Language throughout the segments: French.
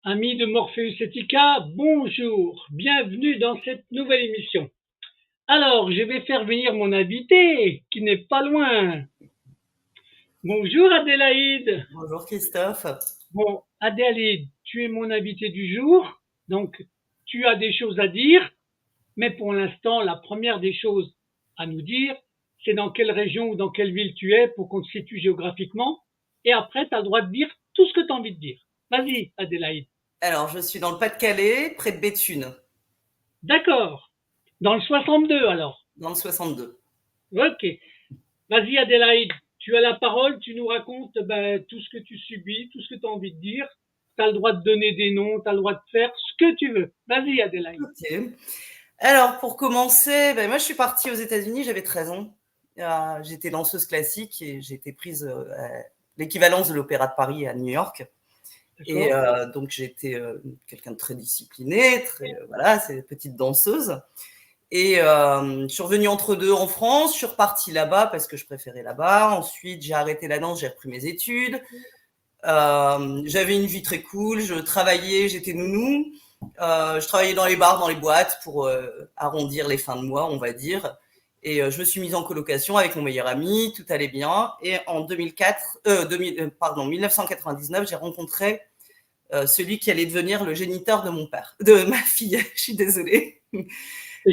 Amis de Morpheus Etica, bonjour, bienvenue dans cette nouvelle émission. Alors, je vais faire venir mon invité, qui n'est pas loin. Bonjour Adélaïde. Bonjour Christophe. Bon, Adélaïde, tu es mon invité du jour, donc tu as des choses à dire, mais pour l'instant, la première des choses à nous dire, c'est dans quelle région ou dans quelle ville tu es pour qu'on te situe géographiquement, et après, tu as le droit de dire tout ce que tu as envie de dire. Vas-y, Adélaïde. Alors, je suis dans le Pas-de-Calais, près de Béthune, D'accord. Dans le 62 alors. dans le 62. Ok. Vas-y Adélaïde, tu as la parole, tu nous racontes tout ce que tu subis, tout ce que tu as envie de dire. Tu as le droit de donner des noms, tu as le droit de faire ce que tu veux. Vas-y Adélaïde. Ok. Alors, pour commencer, moi je suis partie aux États-Unis, j'avais 13 ans. J'étais danseuse classique et j'ai été prise à l'équivalence de l'Opéra de Paris à New York. Et donc j'étais quelqu'un de très discipliné, voilà, c'est une petite danseuse. Et je suis revenue entre deux en France, je suis repartie là-bas parce que je préférais là-bas. Ensuite, j'ai arrêté la danse, j'ai repris mes études. J'avais une vie très cool, je travaillais, j'étais nounou. Je travaillais dans les bars, dans les boîtes pour arrondir les fins de mois, on va dire. Et je me suis mise en colocation avec mon meilleur ami, tout allait bien. Et en 1999, j'ai rencontré celui qui allait devenir le géniteur de mon père, de ma fille. Je suis désolée. Elle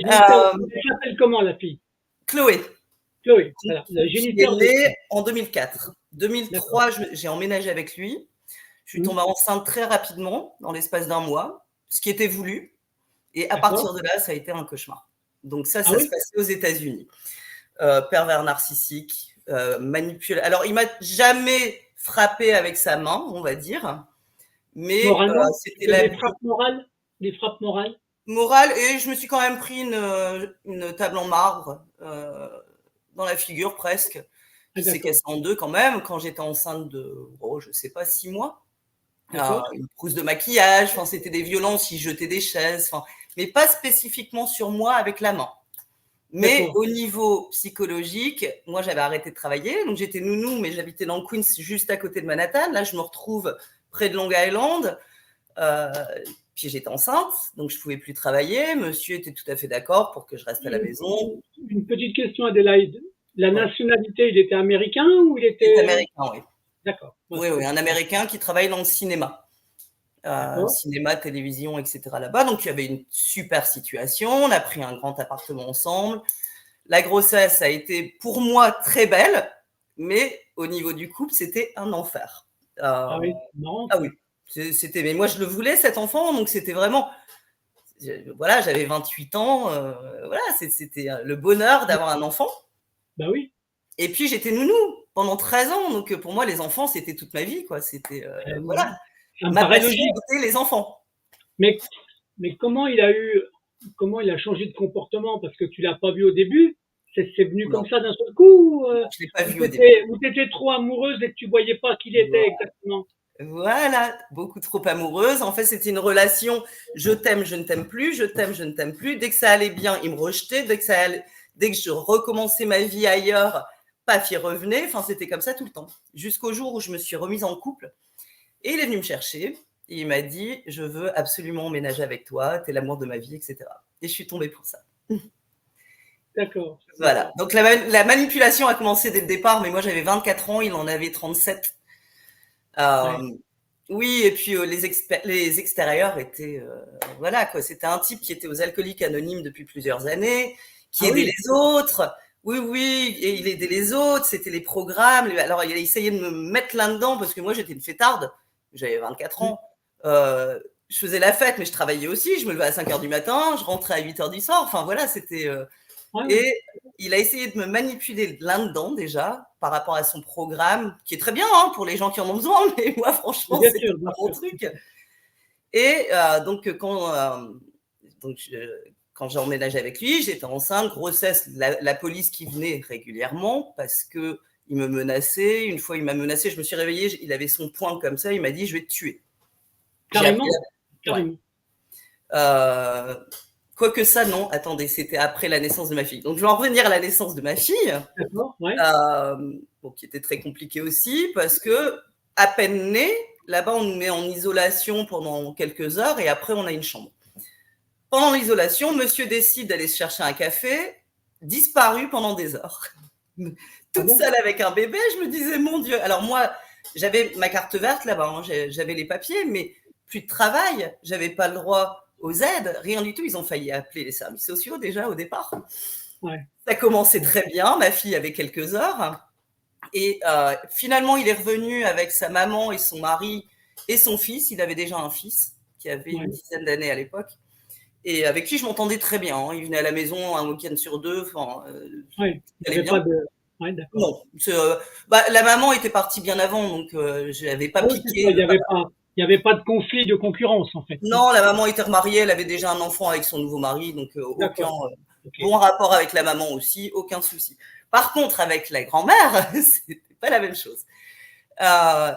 s'appelle comment la fille? Chloé. Chloé, voilà, le géniteur Il est né en 2004. 2003, j'ai emménagé avec lui. Je suis tombée enceinte très rapidement, dans l'espace d'un mois, ce qui était voulu. Et à partir de là, ça a été un cauchemar. Donc ça se passait aux États-Unis. Pervers narcissique, manipulateur. Alors, il m'a jamais frappé avec sa main, on va dire. Mais c'était des frappes morales. Des frappes morales. Morale, et je me suis quand même pris une table en marbre dans la figure presque. Qui s'est cassée en deux quand même quand j'étais enceinte de, je sais pas, 6 mois. Une trousse de maquillage, enfin c'était des violences, il jetait des chaises, enfin, mais pas spécifiquement sur moi avec la main. Mais au niveau psychologique, moi j'avais arrêté de travailler, donc j'étais nounou, mais j'habitais dans le Queens, juste à côté de Manhattan. Là, je me retrouve près de Long Island. Puis j'étais enceinte, donc je ne pouvais plus travailler. Monsieur était tout à fait d'accord pour que je reste à la maison. Une petite question, Adélaïde. La nationalité, il était américain ou il était... américain, oui. D'accord. Oui, un Américain qui travaille dans le cinéma. Cinéma, télévision, etc. là-bas. Donc il y avait une super situation. On a pris un grand appartement ensemble. La grossesse a été pour moi très belle, mais au niveau du couple, c'était un enfer. Oui, marrant. Ah oui. Mais moi je le voulais cet enfant, donc c'était vraiment, voilà, j'avais 28 ans, voilà, c'était le bonheur d'avoir un enfant. Bah oui. Et puis j'étais nounou pendant 13 ans, donc pour moi les enfants c'était toute ma vie, quoi. C'était voilà, ma passion c'était les enfants. Mais comment il a changé de comportement, parce que tu l'as pas vu au début? C'est venu comme ça d'un seul coup, je l'ai pas vu au début. Ou t'étais trop amoureuse et que tu voyais pas qui il était exactement? Voilà, beaucoup trop amoureuse. En fait, c'était une relation je t'aime, je ne t'aime plus, je t'aime, je ne t'aime plus. Dès que ça allait bien, il me rejetait. Dès que je recommençais ma vie ailleurs, paf, il revenait. Enfin, c'était comme ça tout le temps. Jusqu'au jour où je me suis remise en couple. Et il est venu me chercher. Et il m'a dit, je veux absolument emménager avec toi. T'es l'amour de ma vie, etc. Et je suis tombée pour ça. D'accord. Voilà. Donc, la manipulation a commencé dès le départ. Mais moi, j'avais 24 ans. Il en avait 37. Oui, et puis les extérieurs étaient, voilà quoi. C'était un type qui était aux Alcooliques Anonymes depuis plusieurs années, qui aidait les autres. Oui, et il aidait les autres. C'était les programmes. Alors il a essayé de me mettre là-dedans parce que moi j'étais une fêtarde. J'avais 24 ans. Je faisais la fête, mais je travaillais aussi. Je me levais à 5h du matin, je rentrais à 8h du soir. Enfin voilà, c'était. Et il a essayé de me manipuler là-dedans déjà par rapport à son programme, qui est très bien pour les gens qui en ont besoin, mais moi franchement c'est pas mon truc. Et donc quand j'ai emménagé avec lui, j'étais enceinte, grossesse, la police qui venait régulièrement parce que il me menaçait. Une fois il m'a menacé, je me suis réveillée, il avait son poing comme ça, il m'a dit je vais te tuer. Carrément. Quoique ça, non. Attendez, c'était après la naissance de ma fille. Donc, je vais en revenir à la naissance de ma fille, qui était très compliquée aussi, parce que, à peine née, là-bas, on nous met en isolation pendant quelques heures et après, on a une chambre. Pendant l'isolation, monsieur décide d'aller se chercher un café, disparu pendant des heures. Toute seule avec un bébé, je me disais, mon Dieu. Alors moi, j'avais ma carte verte là-bas, hein, j'avais les papiers, mais plus de travail, j'avais pas le droit aux aides, rien du tout. Ils ont failli appeler les services sociaux déjà au départ. Ouais. Ça commençait très bien, ma fille avait quelques heures. Et finalement, il est revenu avec sa maman et son mari et son fils. Il avait déjà un fils qui avait une dizaine d'années à l'époque. Et avec qui je m'entendais très bien. Hein. Il venait à la maison un week-end sur deux. Il n'y avait pas de... Ouais, non. La maman était partie bien avant, donc je n'avais pas piqué. Il n'y avait pas de conflit de concurrence, en fait. Non, la maman était remariée. Elle avait déjà un enfant avec son nouveau mari. Donc, aucun bon rapport avec la maman aussi. Aucun souci. Par contre, avec la grand-mère, c'était pas la même chose.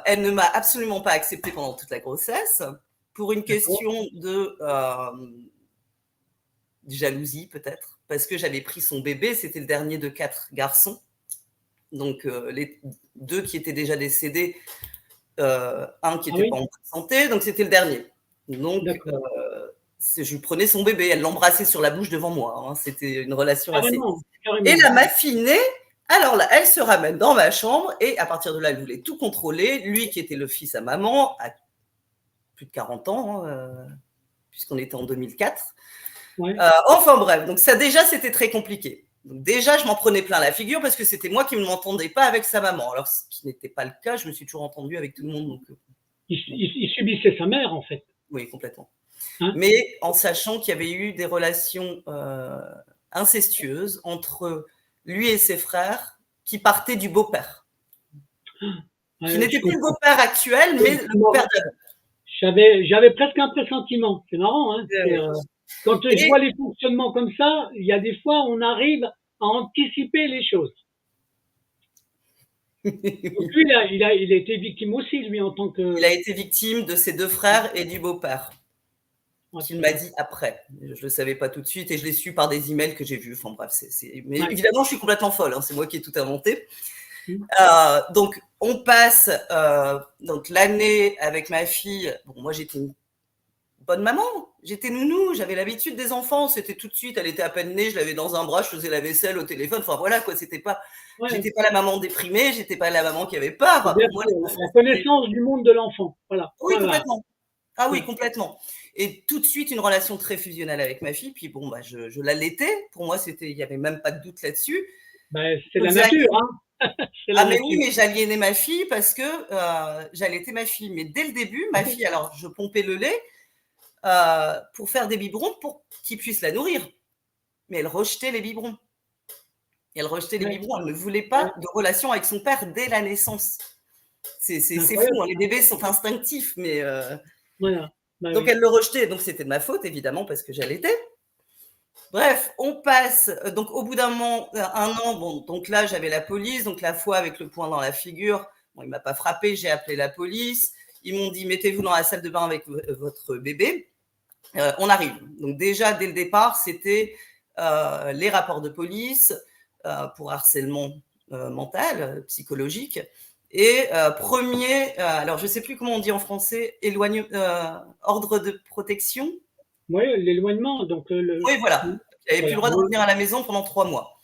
Elle ne m'a absolument pas acceptée pendant toute la grossesse pour une question de jalousie peut-être, parce que j'avais pris son bébé, c'était le dernier de 4 garçons, donc les 2 qui étaient déjà décédés, un qui n'était pas en bonne santé, donc c'était le dernier. Donc je prenais son bébé, elle l'embrassait sur la bouche devant moi, hein. C'était une relation assez... Carrément. Et là, ma fille née, alors là, elle se ramène dans ma chambre et à partir de là, elle voulait tout contrôler. Lui, qui était le fils à maman, a plus de 40 ans, hein, puisqu'on était en 2004. Ouais. Enfin bref, donc ça déjà, c'était très compliqué. Donc déjà, je m'en prenais plein la figure parce que c'était moi qui ne m'entendais pas avec sa maman. Alors, ce qui n'était pas le cas, je me suis toujours entendue avec tout le monde. Donc... Il subissait sa mère, en fait. Oui, complètement. Hein? Mais en sachant qu'il y avait eu des relations incestueuses entre lui et ses frères qui partaient du beau-père. Qui n'était plus le beau-père actuel, mais le beau-père d'avant. J'avais presque un pressentiment. C'est marrant, hein. Quand je vois les fonctionnements comme ça, il y a des fois, on arrive à anticiper les choses. Donc lui, il a été victime aussi, lui, en tant que... Il a été victime de ses 2 frères et du beau-père. Qu'il m'a dit après. Je ne le savais pas tout de suite et je l'ai su par des emails que j'ai vus. Enfin bref, mais évidemment, je suis complètement folle. Hein, c'est moi qui ai tout inventé. Donc, on passe donc l'année avec ma fille. Bon, moi, j'étais une bonne maman. J'étais nounou. J'avais l'habitude des enfants. C'était tout de suite. Elle était à peine née. Je l'avais dans un bras. Je faisais la vaisselle au téléphone. Enfin voilà quoi. C'était pas. J'étais pas la maman déprimée. J'étais pas la maman qui avait peur. Moi, la connaissance du monde de l'enfant. Voilà. Oui, complètement. Ah oui, complètement. Et tout de suite, une relation très fusionnelle avec ma fille. Puis bon, je l'allaitais. Pour moi, il n'y avait même pas de doute là-dessus. C'est la nature, hein. Mais oui, mais j'aliénais ma fille parce que j'allaitais ma fille. Mais dès le début, ma fille, alors je pompais le lait pour faire des biberons pour qu'il puisse la nourrir. Mais elle rejetait les biberons. Elle rejetait les biberons. Elle ne voulait pas de relation avec son père dès la naissance. C'est fou, hein. Les bébés sont instinctifs, mais... donc, elle le rejetait. Donc, c'était de ma faute, évidemment, parce que j'allaitais. Bref, on passe. Donc, au bout d'un moment, 1 an, bon, donc là, j'avais la police. Donc, la fois avec le poing dans la figure, bon, il ne m'a pas frappé. J'ai appelé la police. Ils m'ont dit, mettez-vous dans la salle de bain avec votre bébé. On arrive. Donc, déjà, dès le départ, c'était les rapports de police pour harcèlement mental, psychologique. Et alors je ne sais plus comment on dit en français, ordre de protection. Oui, l'éloignement. Donc oui, voilà. Il n'avait plus le droit de revenir à la maison pendant 3 mois.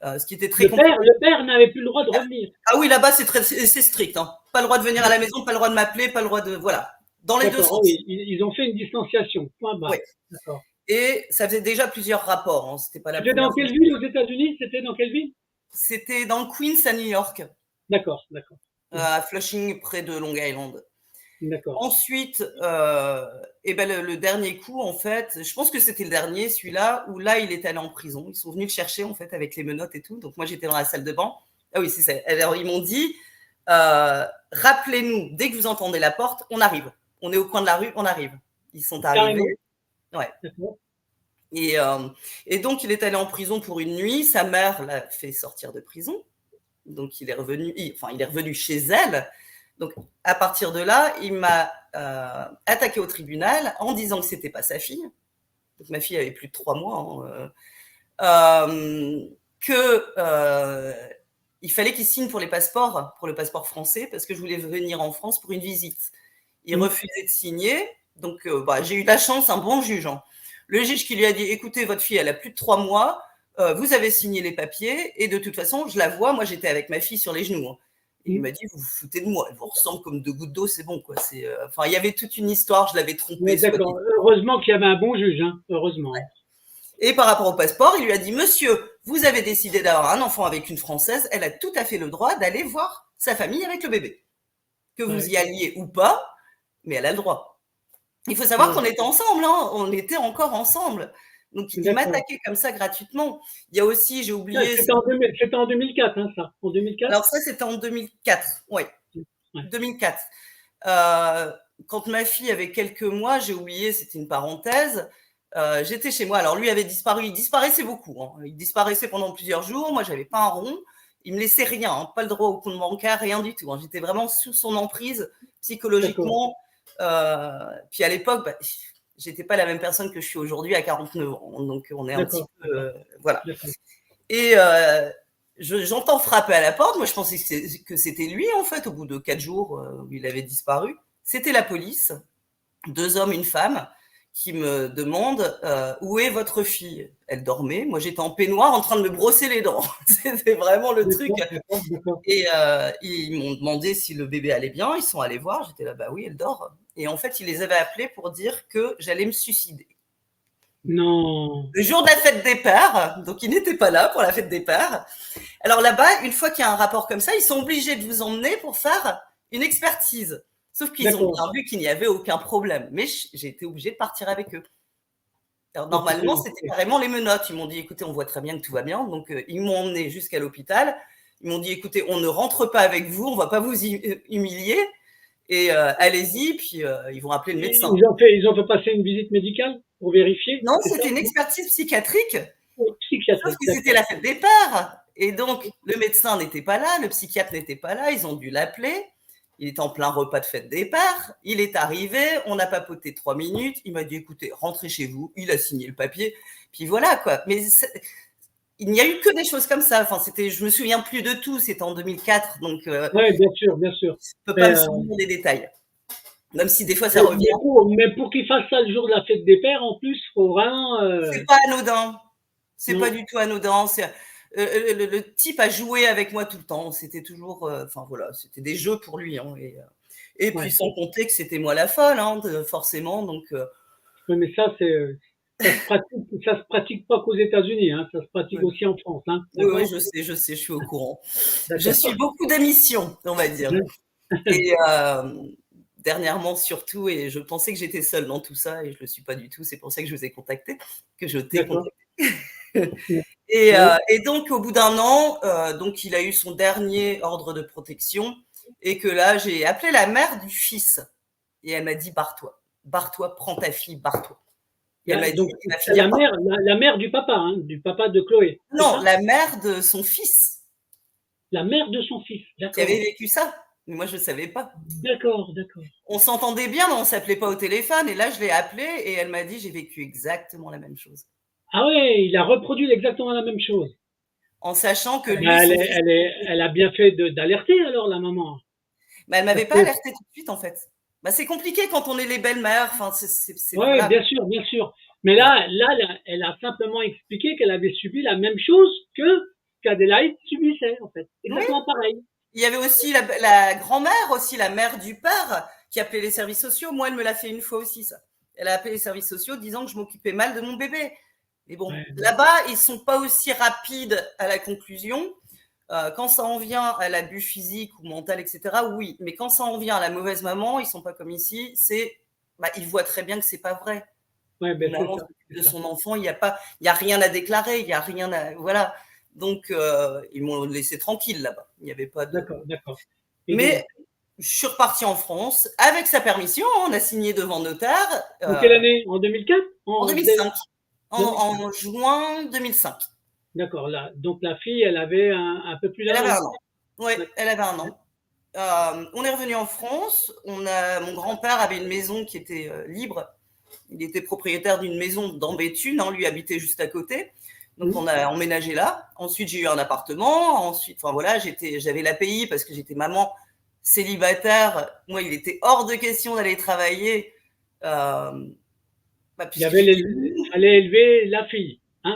Ce qui était très compliqué. Le père n'avait plus le droit de revenir. Ah oui, là-bas, c'est strict. Hein. Pas le droit de venir à la maison, pas le droit de m'appeler, pas le droit de... Voilà. Dans les 2 sens. Oui, ils ont fait une distanciation. Point barre. Oui. D'accord. Et ça faisait déjà plusieurs rapports. Hein. C'était pas la C'était dans quelle ville aux États-Unis? C'était dans quelle ville? C'était dans le Queens à New York. D'accord. À Flushing, près de Long Island. D'accord. Ensuite, le dernier coup, en fait, je pense que c'était le dernier, celui-là, où là, il est allé en prison. Ils sont venus le chercher, en fait, avec les menottes et tout. Donc, moi, j'étais dans la salle de bain. Ah oui, c'est ça. Alors, ils m'ont dit, rappelez-nous, dès que vous entendez la porte, on arrive. On est au coin de la rue, on arrive. Ils sont arrivés. Ouais. Et donc, il est allé en prison pour une nuit. Sa mère l'a fait sortir de prison. Donc, il est revenu chez elle. Donc, à partir de là, il m'a attaqué au tribunal en disant que c'était pas sa fille. Donc, ma fille avait plus de 3 mois. Il fallait qu'il signe pour le passeport français parce que je voulais venir en France pour une visite. Il refusait de signer. Donc, j'ai eu la chance, un bon juge. Hein. Le juge qui lui a dit, écoutez, votre fille, elle a plus de 3 mois, vous avez signé les papiers, et de toute façon, je la vois, moi j'étais avec ma fille sur les genoux. Hein. Et il m'a dit, vous vous foutez de moi, elle vous ressemble comme 2 gouttes d'eau, c'est bon, quoi. Il y avait toute une histoire, je l'avais trompée. Oui, d'accord, heureusement qu'il y avait un bon juge, hein. Heureusement. Ouais. Et par rapport au passeport, il lui a dit, monsieur, vous avez décidé d'avoir un enfant avec une Française, elle a tout à fait le droit d'aller voir sa famille avec le bébé. Que vous y alliez ou pas, mais elle a le droit. Il faut savoir qu'on était ensemble, hein. On était encore ensemble. Donc, il m'attaquait comme ça gratuitement. Il y a aussi, j'ai oublié… C'était en 2004, hein, ça. En 2004 ? Alors ça, c'était en 2004, oui. Ouais. 2004. Quand ma fille avait quelques mois, j'ai oublié, c'était une parenthèse, j'étais chez moi. Alors lui avait disparu, il disparaissait beaucoup. Hein. Il disparaissait pendant plusieurs jours. Moi, j'avais pas un rond. Il me laissait rien, hein, pas le droit au compte bancaire, rien du tout. Hein. J'étais vraiment sous son emprise psychologiquement. Puis à l'époque, j'étais pas la même personne que je suis aujourd'hui à 49 ans. Donc on est un petit peu… voilà. Et j'entends frapper à la porte. Moi, je pensais que c'était lui, en fait, au bout de 4 jours où il avait disparu. C'était la police, 2 hommes, une femme, qui me demandent où est votre fille. Elle dormait. Moi, j'étais en peignoir en train de me brosser les dents. C'était vraiment le truc. Et ils m'ont demandé si le bébé allait bien. Ils sont allés voir. J'étais là, bah oui, elle dort. Et en fait, ils les avaient appelés pour dire que j'allais me suicider. Non. Le jour de la fête des pères, donc ils n'étaient pas là pour la fête des pères. Alors là-bas, une fois qu'il y a un rapport comme ça, ils sont obligés de vous emmener pour faire une expertise. Sauf qu'ils ont bien vu qu'il n'y avait aucun problème. Mais j'ai été obligée de partir avec eux. Alors normalement, c'était carrément les menottes. Ils m'ont dit, écoutez, on voit très bien que tout va bien. Donc ils m'ont emmené jusqu'à l'hôpital. Ils m'ont dit, écoutez, on ne rentre pas avec vous, on ne va pas vous humilier. Et allez-y, puis ils vont appeler le médecin. Ils ont fait passer une visite médicale pour vérifier? Non, c'était une expertise psychiatrique. Sauf que c'était la fête des pères. Et donc, le médecin n'était pas là, le psychiatre n'était pas là, ils ont dû l'appeler. Il était en plein repas de fête des pères. Il est arrivé, on a papoté 3 minutes. Il m'a dit, écoutez, rentrez chez vous. Il a signé le papier. Puis voilà, quoi. Mais il n'y a eu que des choses comme ça. Enfin, je me souviens plus de tout. C'était en 2004. Donc, oui, bien sûr, bien sûr. Je ne peux pas me souvenir des détails. Même si des fois, ça revient. Mais pour qu'il fasse ça le jour de la fête des pères, en plus, il faut vraiment… C'est pas anodin. C'est pas du tout anodin. Le type a joué avec moi tout le temps. C'était toujours… voilà, c'était des jeux pour lui. Hein, et puis, sans compter que c'était moi la folle, hein, forcément. Donc, oui, mais ça se pratique pas qu'aux États-Unis, hein, ça se pratique aussi en France. Hein, oui, je sais, je suis au courant. Je suis beaucoup d'émissions, on va dire. Et dernièrement, surtout, et je pensais que j'étais seule dans tout ça, et je ne le suis pas du tout. C'est pour ça que je vous ai contacté, que je t'ai contacté. Et donc, au bout d'1 an, donc, il a eu son dernier ordre de protection, et que là, j'ai appelé la mère du fils, et elle m'a dit, barre-toi, prends ta fille, barre-toi. Donc, la mère du papa, hein, du papa de Chloé. Non, la mère de son fils. La mère de son fils, d'accord. Qui avait vécu ça. Mais moi, je ne savais pas. D'accord. On s'entendait bien, mais on ne s'appelait pas au téléphone. Et là, je l'ai appelée et elle m'a dit, j'ai vécu exactement la même chose. Ah ouais, il a reproduit exactement la même chose. En sachant que lui… Elle a bien fait d'alerter alors, la maman. Elle ne m'avait pas alerté tout de suite, en fait. C'est compliqué quand on est les belles-mères. Oui, bien sûr. Mais là, elle a simplement expliqué qu'elle avait subi la même chose qu'Adélaïde subissait, en fait. Exactement pareil. Il y avait aussi la grand-mère, aussi la mère du père, qui appelait les services sociaux. Moi, elle me l'a fait une fois aussi, ça. Elle a appelé les services sociaux disant que je m'occupais mal de mon bébé. Mais bon, là-bas, ils ne sont pas aussi rapides à la conclusion. Quand ça en vient à l'abus physique ou mental, etc., oui. Mais quand ça en vient à la mauvaise maman, ils ne sont pas comme ici. Ils voient très bien que ce n'est pas vrai. Maman de son enfant, il n'y a rien à déclarer, il n'y a rien à… Voilà. Donc, ils m'ont laissé tranquille là-bas. Il n'y avait pas de… D'accord. Mais je suis repartie en France avec sa permission. On a signé devant notaire. En quelle année? En 2004? En 2005. En juin 2005. D'accord. Donc, la fille, elle avait un peu plus d'un an. Elle avait 1 an. Oui, elle avait 1 an. On est revenu en France. Mon grand-père avait une maison qui était libre. Il était propriétaire d'une maison dans Béthune. Lui habitait juste à côté. Donc, on a emménagé là. Ensuite, j'ai eu un appartement. Ensuite, j'avais l'API parce que j'étais maman célibataire, moi, il était hors de question d'aller travailler. Il y avait fallait élever la fille. Hein,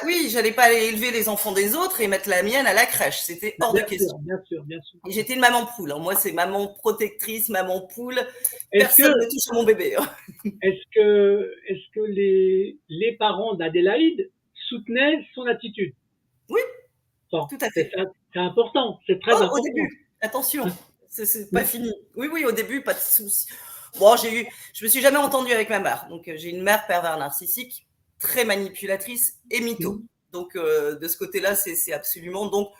oui, j'allais pas aller élever les enfants des autres et mettre la mienne à la crèche. C'était hors de question. Bien sûr, bien sûr. Et j'étais une maman poule. Hein. Moi, c'est maman protectrice, maman poule. Personne ne touche à mon bébé. Hein. Est-ce que les parents d'Adélaïde soutenaient son attitude? Oui, tout à fait. C'est important, c'est très important. Au début, attention, c'est pas fini. Oui, au début, pas de souci. Bon, je me suis jamais entendue avec ma mère. Donc, j'ai une mère pervers narcissique, très manipulatrice et mytho. Donc, de ce côté-là, c'est absolument. Donc,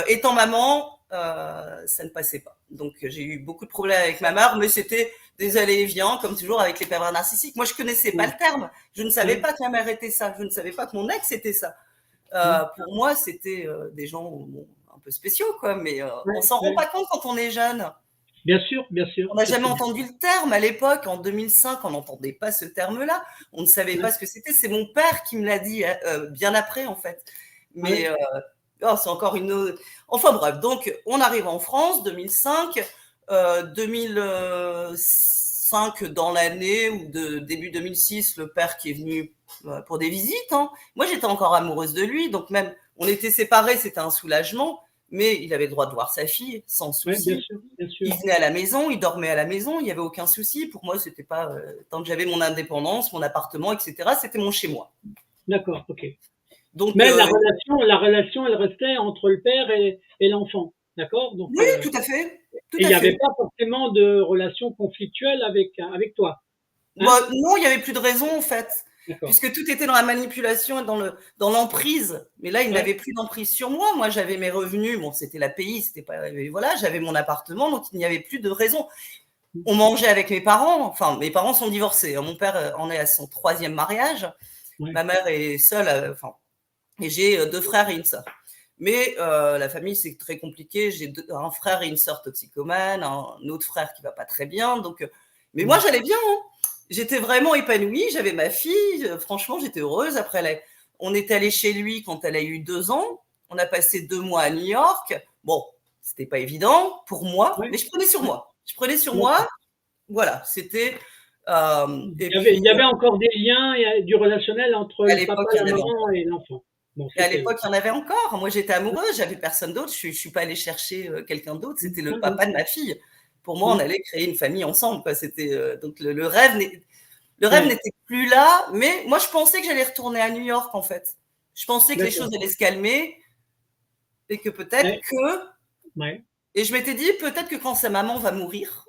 étant maman, ça ne passait pas. Donc, j'ai eu beaucoup de problèmes avec ma mère, mais c'était des allers-et-viens, comme toujours avec les pervers narcissiques. Moi, je connaissais pas le terme. Je ne savais pas que ma mère était ça. Je ne savais pas que mon ex était ça. Pour moi, c'était des gens un peu spéciaux, quoi. Mais on s'en rend pas compte quand on est jeune. Bien sûr, bien sûr. On n'a jamais entendu le terme à l'époque. En 2005, on n'entendait pas ce terme-là. On ne savait pas ce que c'était. C'est mon père qui me l'a dit bien après, en fait. Mais c'est encore une autre. Enfin bref, donc on arrive en France, 2005. 2005 dans l'année ou début 2006, le père qui est venu pour des visites. Hein. Moi, j'étais encore amoureuse de lui. Donc même, on était séparés, c'était un soulagement. Mais il avait le droit de voir sa fille sans souci. Bien sûr, bien sûr. Il venait à la maison, il dormait à la maison, il n'y avait aucun souci. Pour moi, c'était pas tant que j'avais mon indépendance, mon appartement, etc. C'était mon chez moi. D'accord, ok. Donc, mais la relation, elle restait entre le père et l'enfant, d'accord? Donc, oui, tout à fait. Il n'y avait pas forcément de relation conflictuelle avec toi. Hein? Non, il n'y avait plus de raison en fait. Puisque tout était dans la manipulation et dans l'emprise. Mais là, il n'avait plus d'emprise sur moi. Moi, j'avais mes revenus. Bon, c'était l'API, c'était pas. Voilà, j'avais mon appartement, donc il n'y avait plus de raison. On mangeait avec mes parents. Enfin, mes parents sont divorcés. Mon père en est à son 3e mariage. Ma mère est seule. Et j'ai 2 frères et une sœur. Mais la famille, c'est très compliqué. J'ai un frère et une sœur toxicomanes, un autre frère qui va pas très bien. Donc, mais moi, j'allais bien. Hein. J'étais vraiment épanouie, j'avais ma fille, franchement, j'étais heureuse. Après, on est allé chez lui quand elle a eu 2 ans. On a passé 2 mois à New York. Bon, c'était pas évident pour moi, mais je prenais sur moi. Voilà, c'était. Il y avait encore des liens, du relationnel entre le papa, la maman et l'enfant. Bon, et à l'époque, il y en avait encore. Moi, j'étais amoureuse, j'avais personne d'autre. Je suis pas allée chercher quelqu'un d'autre. C'était le papa de ma fille. Pour moi, on allait créer une famille ensemble. Quoi. C'était donc le rêve n'était plus là. Mais moi, je pensais que j'allais retourner à New York, en fait. Je pensais que les choses allaient se calmer et que peut-être Et je m'étais dit, peut-être que quand sa maman va mourir,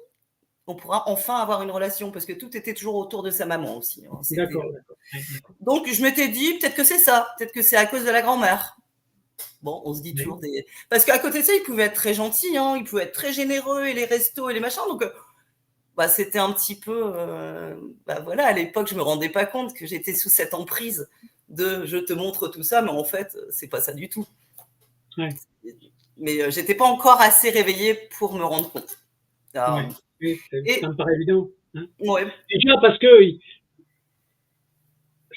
on pourra enfin avoir une relation, parce que tout était toujours autour de sa maman aussi. Hein. D'accord. Donc, je m'étais dit, peut-être que c'est ça. Peut-être que c'est à cause de la grand-mère. Bon, on se dit toujours des. Parce qu'à côté de ça, il pouvait être très gentil, hein, il pouvait être très généreux, et les restos et les machins. Donc, c'était un petit peu. Voilà, à l'époque, je me rendais pas compte que j'étais sous cette emprise de je te montre tout ça, mais en fait, c'est pas ça du tout. Mais j'étais pas encore assez réveillée pour me rendre compte. Oui, ça me paraît évident. Hein. Déjà parce que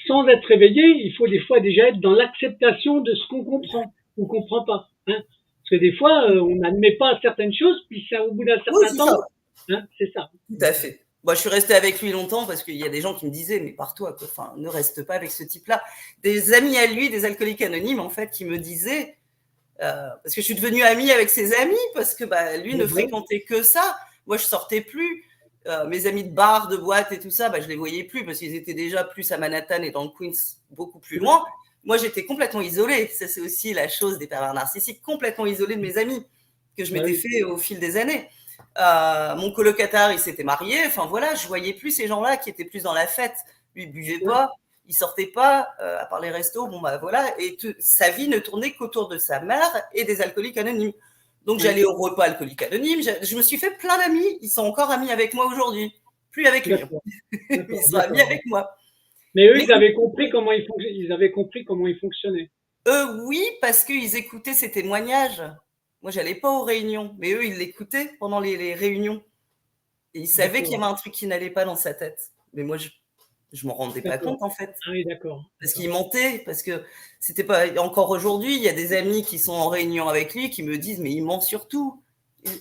sans être réveillé, il faut des fois déjà être dans l'acceptation de ce qu'on comprend ou comprend pas. Hein. Parce que des fois, on n'admet pas certaines choses, puis ça, au bout d'un certain temps, c'est ça. Tout à fait. Moi, je suis restée avec lui longtemps parce qu'il y a des gens qui me disaient, mais pars-toi, quoi. Enfin, ne reste pas avec ce type-là. Des amis à lui, des alcooliques anonymes, en fait, qui me disaient, parce que je suis devenue amie avec ses amis, parce que lui ne fréquentait que ça. Moi, je sortais plus. Mes amis de bar, de boîte et tout ça, je les voyais plus parce qu'ils étaient déjà plus à Manhattan et dans le Queens, beaucoup plus loin. Moi, j'étais complètement isolée. Ça, c'est aussi la chose des pervers narcissiques, complètement isolée de mes amis que je m'étais fait au fil des années. Mon colocataire, il s'était marié. Enfin, voilà, je voyais plus ces gens-là qui étaient plus dans la fête. Lui, il buvait pas, il sortait pas, à part les restos. Bon, voilà. Et sa vie ne tournait qu'autour de sa mère et des alcooliques anonymes. Donc, j'allais au repas alcoolique anonyme. Je me suis fait plein d'amis. Ils sont encore amis avec moi aujourd'hui. Plus avec lui. Ils sont amis avec moi. Mais eux, ils avaient compris comment ils fonctionnaient. Oui, parce qu'ils écoutaient ces témoignages. Moi, j'allais pas aux réunions. Mais eux, ils l'écoutaient pendant les réunions. Et ils savaient qu'il y avait un truc qui n'allait pas dans sa tête. Mais moi, je m'en rendais pas compte, en fait. Ah oui, d'accord. Parce qu'il mentait, parce que c'était pas. Encore aujourd'hui, il y a des amis qui sont en réunion avec lui qui me disent, mais il ment sur tout.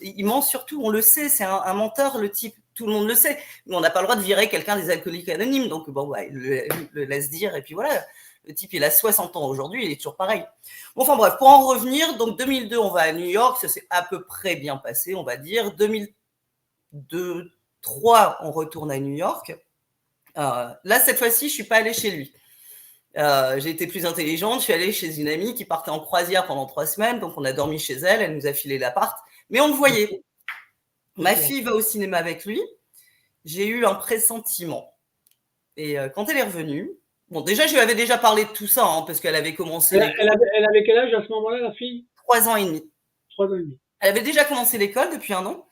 il ment surtout, on le sait, c'est un menteur, le type, tout le monde le sait. Mais on n'a pas le droit de virer quelqu'un des alcooliques anonymes, donc bon, ouais, il le laisse dire, et puis voilà. Le type, il a 60 ans aujourd'hui, il est toujours pareil. Bon, enfin bref, pour en revenir, donc 2002, on va à New York, ça s'est à peu près bien passé, on va dire. 2003, on retourne à New York. Là, cette fois-ci, je ne suis pas allée chez lui. J'ai été plus intelligente, je suis allée chez une amie qui partait en croisière pendant 3 semaines, donc on a dormi chez elle, elle nous a filé l'appart, mais on le voyait. Ma fille va au cinéma avec lui, j'ai eu un pressentiment. Et quand elle est revenue, bon, déjà, je lui avais déjà parlé de tout ça, hein, parce qu'elle avait commencé l'école. Elle avait quel âge à ce moment-là, la fille? 3 ans et demi. 3 ans et demi. Elle avait déjà commencé l'école depuis 1 an.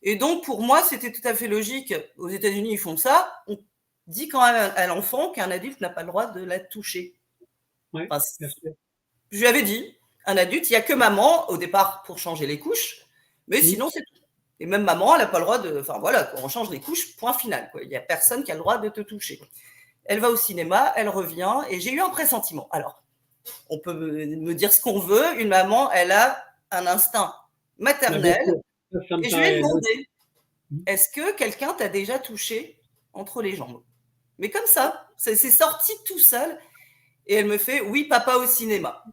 Et donc, pour moi, c'était tout à fait logique. Aux États-Unis, ils font ça. On dit quand même à l'enfant qu'un adulte n'a pas le droit de la toucher. Ouais, enfin, bien sûr. je lui avais dit, un adulte, il n'y a que maman, au départ, pour changer les couches. Mais sinon, c'est tout. Et même maman, elle n'a pas le droit de. Enfin, voilà, on change les couches, point final. Quoi. Il n'y a personne qui a le droit de te toucher. Elle va au cinéma, elle revient, et j'ai eu un pressentiment. Alors, on peut me dire ce qu'on veut. Une maman, elle a un instinct maternel. Et je lui ai demandé, est-ce que quelqu'un t'a déjà touché entre les jambes? Mais comme ça, c'est sorti tout seul. Et elle me fait, oui, papa au cinéma.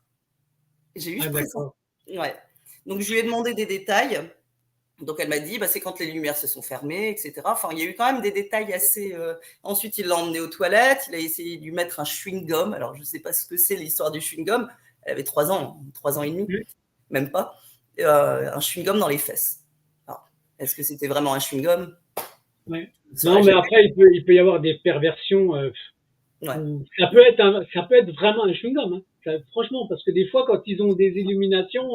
J'ai eu ce pressentiment. Ouais. Donc, je lui ai demandé des détails. Donc, elle m'a dit, c'est quand les lumières se sont fermées, etc. Enfin, il y a eu quand même des détails assez... Ensuite, il l'a emmené aux toilettes. Il a essayé de lui mettre un chewing-gum. Alors, je ne sais pas ce que c'est l'histoire du chewing-gum. Elle avait 3 ans, 3 ans et demi, même pas. Un chewing-gum dans les fesses. Alors, est-ce que c'était vraiment un chewing-gum? Ouais. Non, mais après, il peut y avoir des perversions. Ouais. Ça peut être vraiment un chewing-gum. Hein. Franchement, parce que des fois, quand ils ont des illuminations,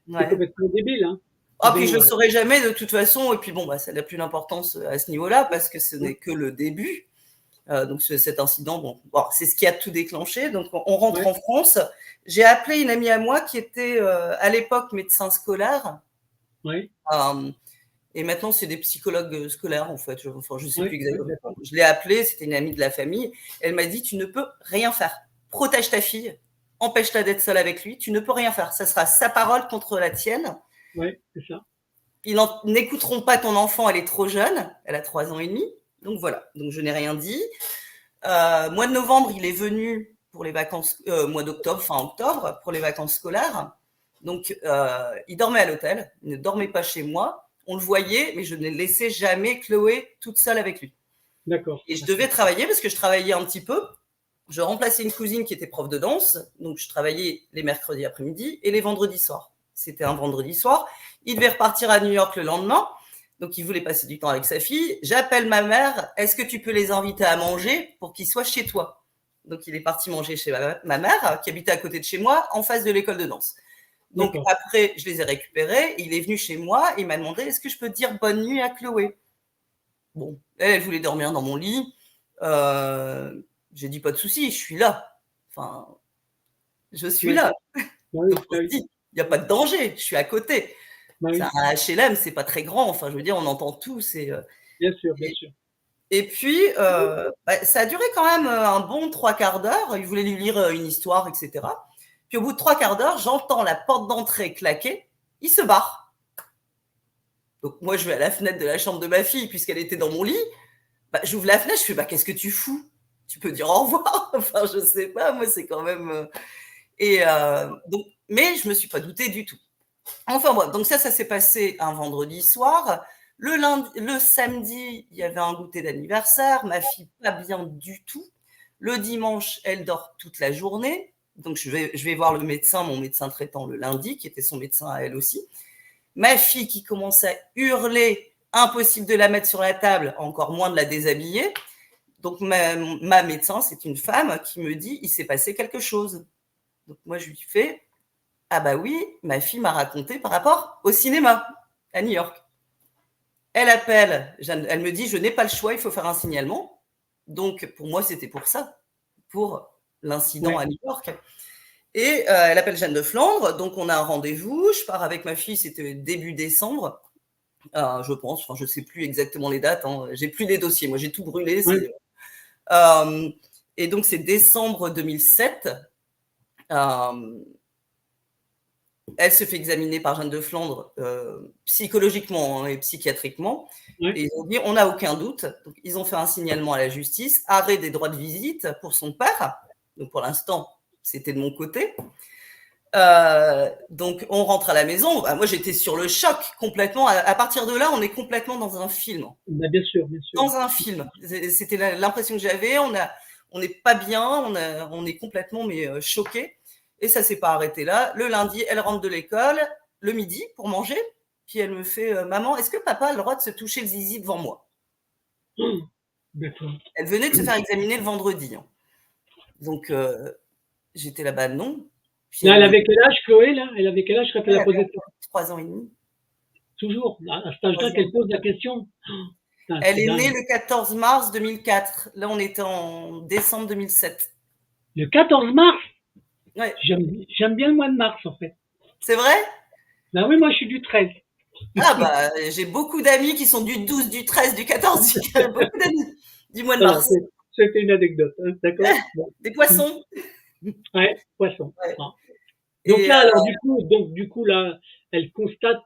c'est complètement débile. Hein. Puis je ne le saurai jamais de toute façon. Et puis bon, ça n'a plus d'importance à ce niveau-là parce que ce n'est que le début. Donc cet incident, bon, c'est ce qui a tout déclenché. Donc on rentre en France. J'ai appelé une amie à moi qui était à l'époque médecin scolaire. Oui. Et maintenant, c'est des psychologues scolaires, en fait. Je ne sais plus exactement. Je l'ai appelée, c'était une amie de la famille. Elle m'a dit, tu ne peux rien faire. Protège ta fille, empêche-la d'être seule avec lui. Tu ne peux rien faire. Ça sera sa parole contre la tienne. Oui, c'est ça. Ils n'écouteront pas ton enfant, elle est trop jeune. Elle a 3 ans et demi. Donc voilà, donc je n'ai rien dit. Mois de novembre, il est venu pour les vacances, mois d'octobre, fin octobre, pour les vacances scolaires. Donc, il dormait à l'hôtel, il ne dormait pas chez moi. On le voyait, mais je ne laissais jamais Chloé toute seule avec lui. D'accord. Et je devais travailler parce que je travaillais un petit peu. Je remplaçais une cousine qui était prof de danse. Donc, je travaillais les mercredis après-midi et les vendredis soirs. C'était un vendredi soir. Il devait repartir à New York le lendemain. Donc, il voulait passer du temps avec sa fille. J'appelle ma mère. Est-ce que tu peux les inviter à manger pour qu'ils soient chez toi? Donc, il est parti manger chez ma mère, qui habitait à côté de chez moi, en face de l'école de danse. Donc, après, je les ai récupérés. Il est venu chez moi. Il m'a demandé, est-ce que je peux dire bonne nuit à Chloé? Bon, elle voulait dormir dans mon lit. J'ai dit, pas de souci, je suis là. Enfin, je suis là. Donc, je dis, il n'y a pas de danger, je suis à côté. C'est un HLM, c'est pas très grand. Enfin, je veux dire, on entend tout. Bien sûr, bien sûr. Et puis, ça a duré quand même un bon 3/4 d'heure. Il voulait lui lire une histoire, etc. Puis au bout de 3/4 d'heure, j'entends la porte d'entrée claquer. Il se barre. Donc moi, je vais à la fenêtre de la chambre de ma fille, puisqu'elle était dans mon lit. J'ouvre la fenêtre, je fais, qu'est-ce que tu fous? Tu peux dire au revoir? Enfin, je sais pas, moi, c'est quand même... donc, mais je me suis pas doutée du tout. Enfin, voilà. Donc ça s'est passé un vendredi soir. Le samedi, il y avait un goûter d'anniversaire. Ma fille, pas bien du tout. Le dimanche, elle dort toute la journée. Donc, je vais voir le médecin, mon médecin traitant le lundi, qui était son médecin à elle aussi. Ma fille qui commence à hurler, impossible de la mettre sur la table, encore moins de la déshabiller. Donc, ma médecin, c'est une femme qui me dit, il s'est passé quelque chose. Donc, moi, je lui fais, ah bah oui, ma fille m'a raconté par rapport au cinéma à New York. Elle appelle, elle me dit, je n'ai pas le choix, il faut faire un signalement. Donc, pour moi, c'était pour ça, pour l'incident à New York. Et elle appelle Jeanne de Flandre, donc on a un rendez-vous. Je pars avec ma fille, c'était début décembre, je pense. Enfin, je ne sais plus exactement les dates. J'ai plus les dossiers, moi j'ai tout brûlé. Et donc c'est décembre 2007. elle se fait examiner par Jeanne de Flandre psychologiquement et psychiatriquement. Ouais. Et ils ont dit, on n'a aucun doute. Donc, ils ont fait un signalement à la justice, arrêt des droits de visite pour son père. Donc, pour l'instant, c'était de mon côté. Donc, on rentre à la maison. Moi, j'étais sur le choc complètement. À partir de là, on est complètement dans un film. Bien sûr, bien sûr. Dans un film. C'était l'impression que j'avais. On n'est pas bien. On est complètement choqués. Et ça s'est pas arrêté là. Le lundi, elle rentre de l'école, le midi, pour manger. Puis elle me fait Maman, est-ce que papa a le droit de se toucher le zizi devant moi? D'accord. Elle venait de se faire examiner le vendredi. Donc, j'étais là-bas, non. Puis là, elle avait quel âge, Chloé, là? Elle avait quel âge quand elle a posé 3 ans et demi. Toujours, à cet âge-là, qu'elle pose la question. Elle est née le 14 mars 2004. Là, on était en décembre 2007. Le 14 mars? Ouais. J'aime bien le mois de mars, en fait. C'est vrai? Ben oui, moi, je suis du 13. Ah bah, j'ai beaucoup d'amis qui sont du 12, du 13, du 14, beaucoup d'amis du mois de mars. C'était une anecdote, hein, d'accord? Des poissons. Ouais, poissons. Ouais. Ah. Donc là, alors du coup, là, elle constate,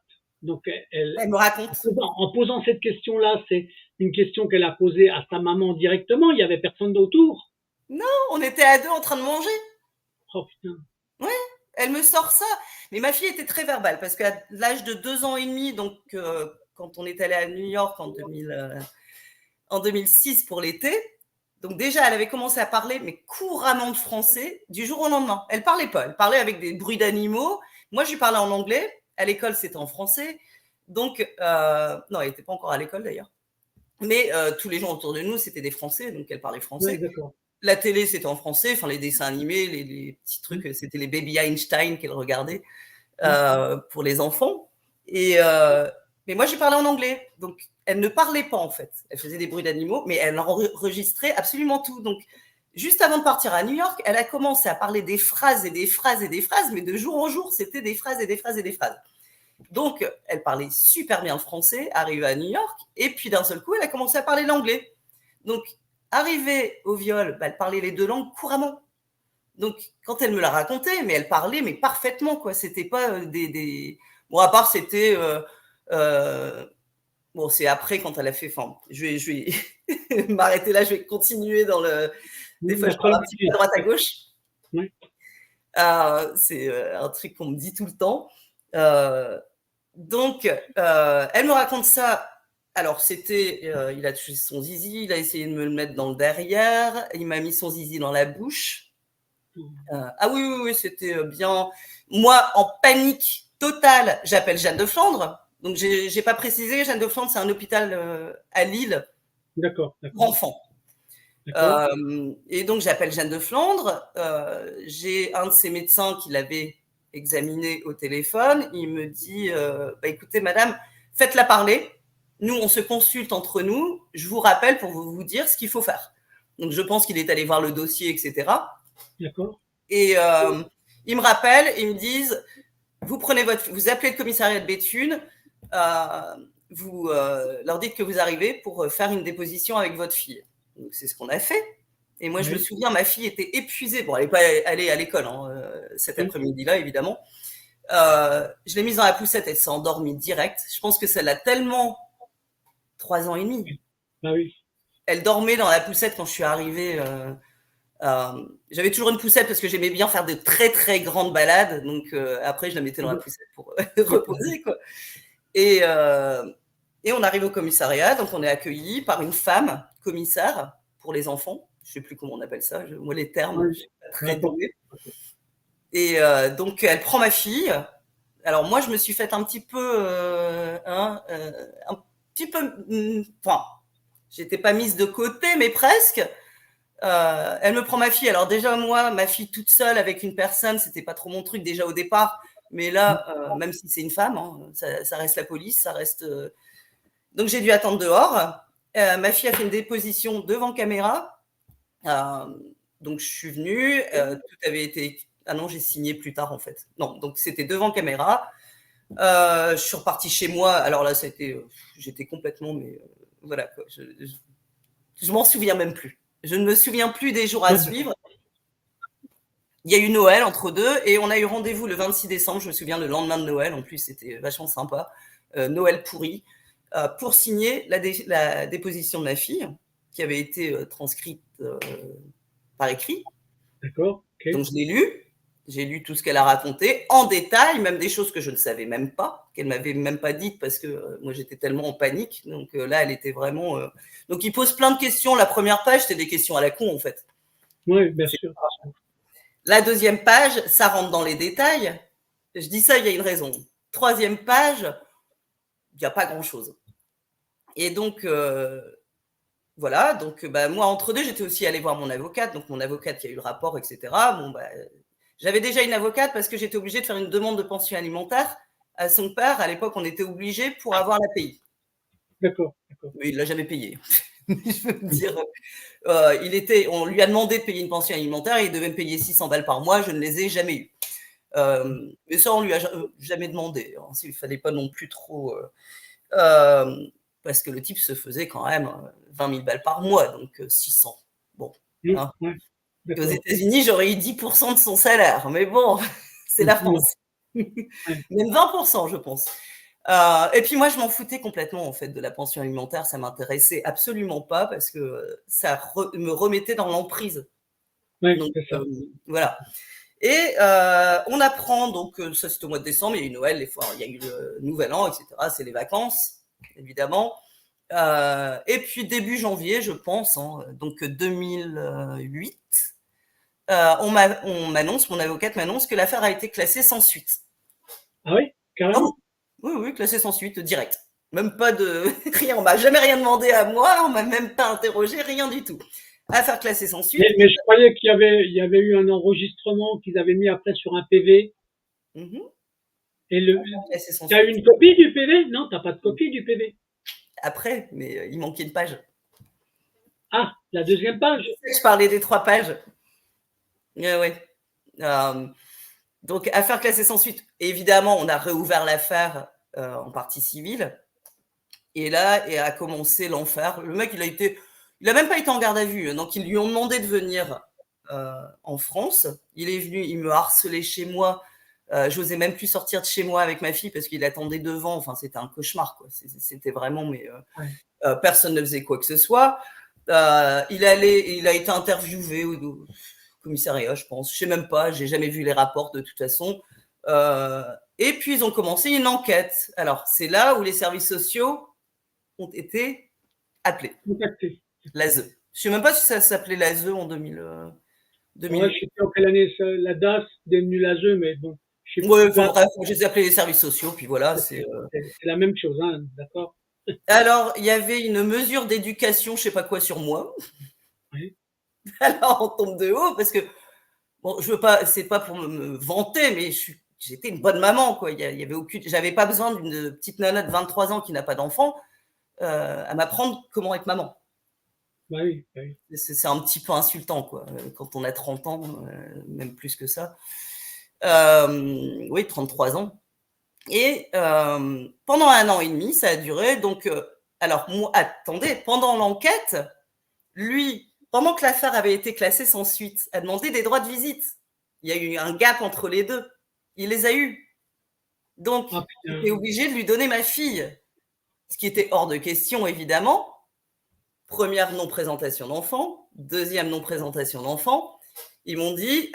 donc elle me raconte. En posant cette question-là, c'est une question qu'elle a posée à sa maman directement. Il y avait personne d'autour. Non, on était à deux en train de manger. Oh putain. Ouais, elle me sort ça. Mais ma fille était très verbale parce qu'à l'âge de 2 ans et demi, donc quand on est allé à New York en 2006 pour l'été, donc déjà elle avait commencé à parler mais couramment de français du jour au lendemain. Elle parlait pas, elle parlait avec des bruits d'animaux. Moi je lui parlais en anglais. À l'école c'était en français. Donc non, elle n'était pas encore à l'école d'ailleurs. Mais tous les gens autour de nous c'était des Français, donc elle parlait français. Ouais, d'accord. La télé, c'était en français. Enfin, les dessins animés, les petits trucs, c'était les Baby Einstein qu'elle regardait pour les enfants. Mais moi, j'ai parlé en anglais. Donc, elle ne parlait pas, en fait. Elle faisait des bruits d'animaux, mais elle enregistrait absolument tout. Donc, juste avant de partir à New York, elle a commencé à parler des phrases et des phrases et des phrases, mais de jour en jour, c'était des phrases et des phrases et des phrases. Donc, elle parlait super bien le français, arrivée à New York, et puis d'un seul coup, elle a commencé à parler l'anglais. Donc, arrivée au viol, elle parlait les deux langues couramment. Donc, quand elle me l'a raconté, mais elle parlait mais parfaitement, quoi. C'était pas des... Bon, à part, c'était... Bon, c'est après, quand elle a fait... Enfin, je vais m'arrêter là, je vais continuer dans le... Des fois, je parle un petit peu à droite, à gauche. Oui. C'est un truc qu'on me dit tout le temps. Donc, elle me raconte ça. Alors, c'était, il a touché son zizi, il a essayé de me le mettre dans le derrière, il m'a mis son zizi dans la bouche. Ah oui, c'était bien. Moi, en panique totale, j'appelle Jeanne de Flandre. Donc, j'ai pas précisé, Jeanne de Flandre, c'est un hôpital à Lille. D'accord. Pour enfants. Et donc, j'appelle Jeanne de Flandre. J'ai un de ses médecins qui l'avait examiné au téléphone. Il me dit, écoutez, madame, faites-la parler. Nous, on se consulte entre nous. Je vous rappelle pour vous dire ce qu'il faut faire. Donc, je pense qu'il est allé voir le dossier, etc. D'accord. Et ils me rappellent, ils me disent, vous appelez le commissariat de Béthune, vous leur dites que vous arrivez pour faire une déposition avec votre fille. Donc, c'est ce qu'on a fait. Et moi, je me souviens, ma fille était épuisée. Bon, elle n'est pas allée à l'école cet après-midi-là, évidemment. Je l'ai mise dans la poussette, elle s'est endormie direct. Je pense que ça l'a tellement... 3 ans et demi. Ah oui. Elle dormait dans la poussette quand je suis arrivée. J'avais toujours une poussette parce que j'aimais bien faire de très, très grandes balades. Donc, après, je la mettais dans la poussette pour reposer, quoi. Et on arrive au commissariat. Donc, on est accueillis par une femme commissaire pour les enfants. Je ne sais plus comment on appelle ça. Moi, les termes, je ne suis pas très douée. Et donc, elle prend ma fille. Alors, moi, je me suis faite un petit peu... Enfin, j'étais pas mise de côté, mais presque. Elle me prend ma fille. Alors déjà, moi, ma fille toute seule avec une personne, c'était pas trop mon truc déjà au départ. Mais là, même si c'est une femme, ça reste la police, ça reste... Donc, j'ai dû attendre dehors. Ma fille a fait une déposition devant caméra. Donc, je suis venue. Tout avait été... Ah non, j'ai signé plus tard, en fait. Non, donc c'était devant caméra. Je suis repartie chez moi. Alors là, j'étais complètement... Mais voilà, quoi. Je m'en souviens même plus. Je ne me souviens plus des jours à suivre. il y a eu Noël entre deux et on a eu rendez-vous le 26 décembre, je me souviens, le lendemain de Noël, en plus c'était vachement sympa, Noël pourri, pour signer la déposition de ma fille, qui avait été transcrite par écrit. D'accord. Ok. Donc je l'ai lu, j'ai lu tout ce qu'elle a raconté, en détail, même des choses que je ne savais même pas, qu'elle m'avait même pas dites parce que moi j'étais tellement en panique. Donc là, elle était vraiment. Donc il pose plein de questions. La première page, c'est des questions à la con en fait. Oui, bien C'est sûr. La deuxième page, ça rentre dans les détails. Je dis ça, il y a une raison. Troisième page, il n'y a pas grand-chose. Et donc, voilà. Donc, moi, entre deux, j'étais aussi allée voir mon avocate. Donc, mon avocate qui a eu le rapport, etc. Bon, j'avais déjà une avocate parce que j'étais obligée de faire une demande de pension alimentaire à son père. À l'époque, on était obligé pour avoir la paye. D'accord. Mais il ne l'a jamais payé. Je veux dire, on lui a demandé de payer une pension alimentaire et il devait me payer 600 balles par mois. Je ne les ai jamais eues. Mais ça, on lui a jamais demandé. Hein, il ne fallait pas non plus trop. Parce que le type se faisait quand même 20 000 balles par mois, donc 600. Bon. Hein. Ouais, aux États-Unis, j'aurais eu 10% de son salaire. Mais bon, c'est la France. Même 20%, je pense. Et puis moi, je m'en foutais complètement en fait de la pension alimentaire. Ça m'intéressait absolument pas parce que ça me remettait dans l'emprise. Ouais, donc c'est ça. voilà. Et on apprend, donc ça c'était au mois de décembre, il y a eu Noël, il y a eu le Nouvel An, etc. C'est les vacances, évidemment. Et puis début janvier, je pense, hein, donc 2008, mon avocate m'annonce que l'affaire a été classée sans suite. Ah oui, carrément. Oui, classée sans suite, direct. Même pas de rien, on m'a jamais rien demandé à moi, on m'a même pas interrogé, rien du tout. Affaire classée sans suite. Mais je croyais qu'il y avait eu un enregistrement qu'ils avaient mis après sur un PV. Et tu as eu une copie du PV? Non, tu n'as pas de copie du PV. Après, mais il manquait une page. Ah, la deuxième page. Je parlais des 3 pages. Oui. Donc, affaire classée sans suite. Évidemment, on a réouvert l'affaire en partie civile. Et là, a commencé l'enfer. Le mec, il a même pas été en garde à vue. Donc, ils lui ont demandé de venir en France. Il est venu, il me harcelait chez moi. J'osais même plus sortir de chez moi avec ma fille parce qu'il attendait devant. Enfin, c'était un cauchemar, quoi. C'était vraiment, mais personne ne faisait quoi que ce soit. Il a été interviewé au commissariat, je pense. Je sais même pas, j'ai jamais vu les rapports de toute façon. Et puis ils ont commencé une enquête. Alors c'est là où les services sociaux ont été appelés. Contacté. L'ASE. Je sais même pas si ça s'appelait l'ASE en 2000. Ouais, je sais pas en quelle année la DAS est devenue l'ASE, mais bon. Bref, je les ai appelés les services sociaux, puis voilà. C'est la même chose, hein, d'accord. Alors, il y avait une mesure d'éducation, je sais pas quoi, sur moi. Oui. Alors, on tombe de haut, parce que, bon, je veux pas, c'est pas pour me vanter, mais j'étais une bonne maman, quoi. J'avais pas besoin d'une petite nana de 23 ans qui n'a pas d'enfant à m'apprendre comment être maman. Oui. C'est un petit peu insultant, quoi, quand on a 30 ans, même plus que ça. Oui, 33 ans. Et pendant 1 an et demi, ça a duré. Donc, alors, moi, attendez, pendant l'enquête, lui, pendant que l'affaire avait été classée sans suite, a demandé des droits de visite. Il y a eu un gap entre les deux. Il les a eus. Donc, j'étais obligée de lui donner ma fille. Ce qui était hors de question, évidemment. Première non-présentation d'enfant. Deuxième non-présentation d'enfant. Ils m'ont dit,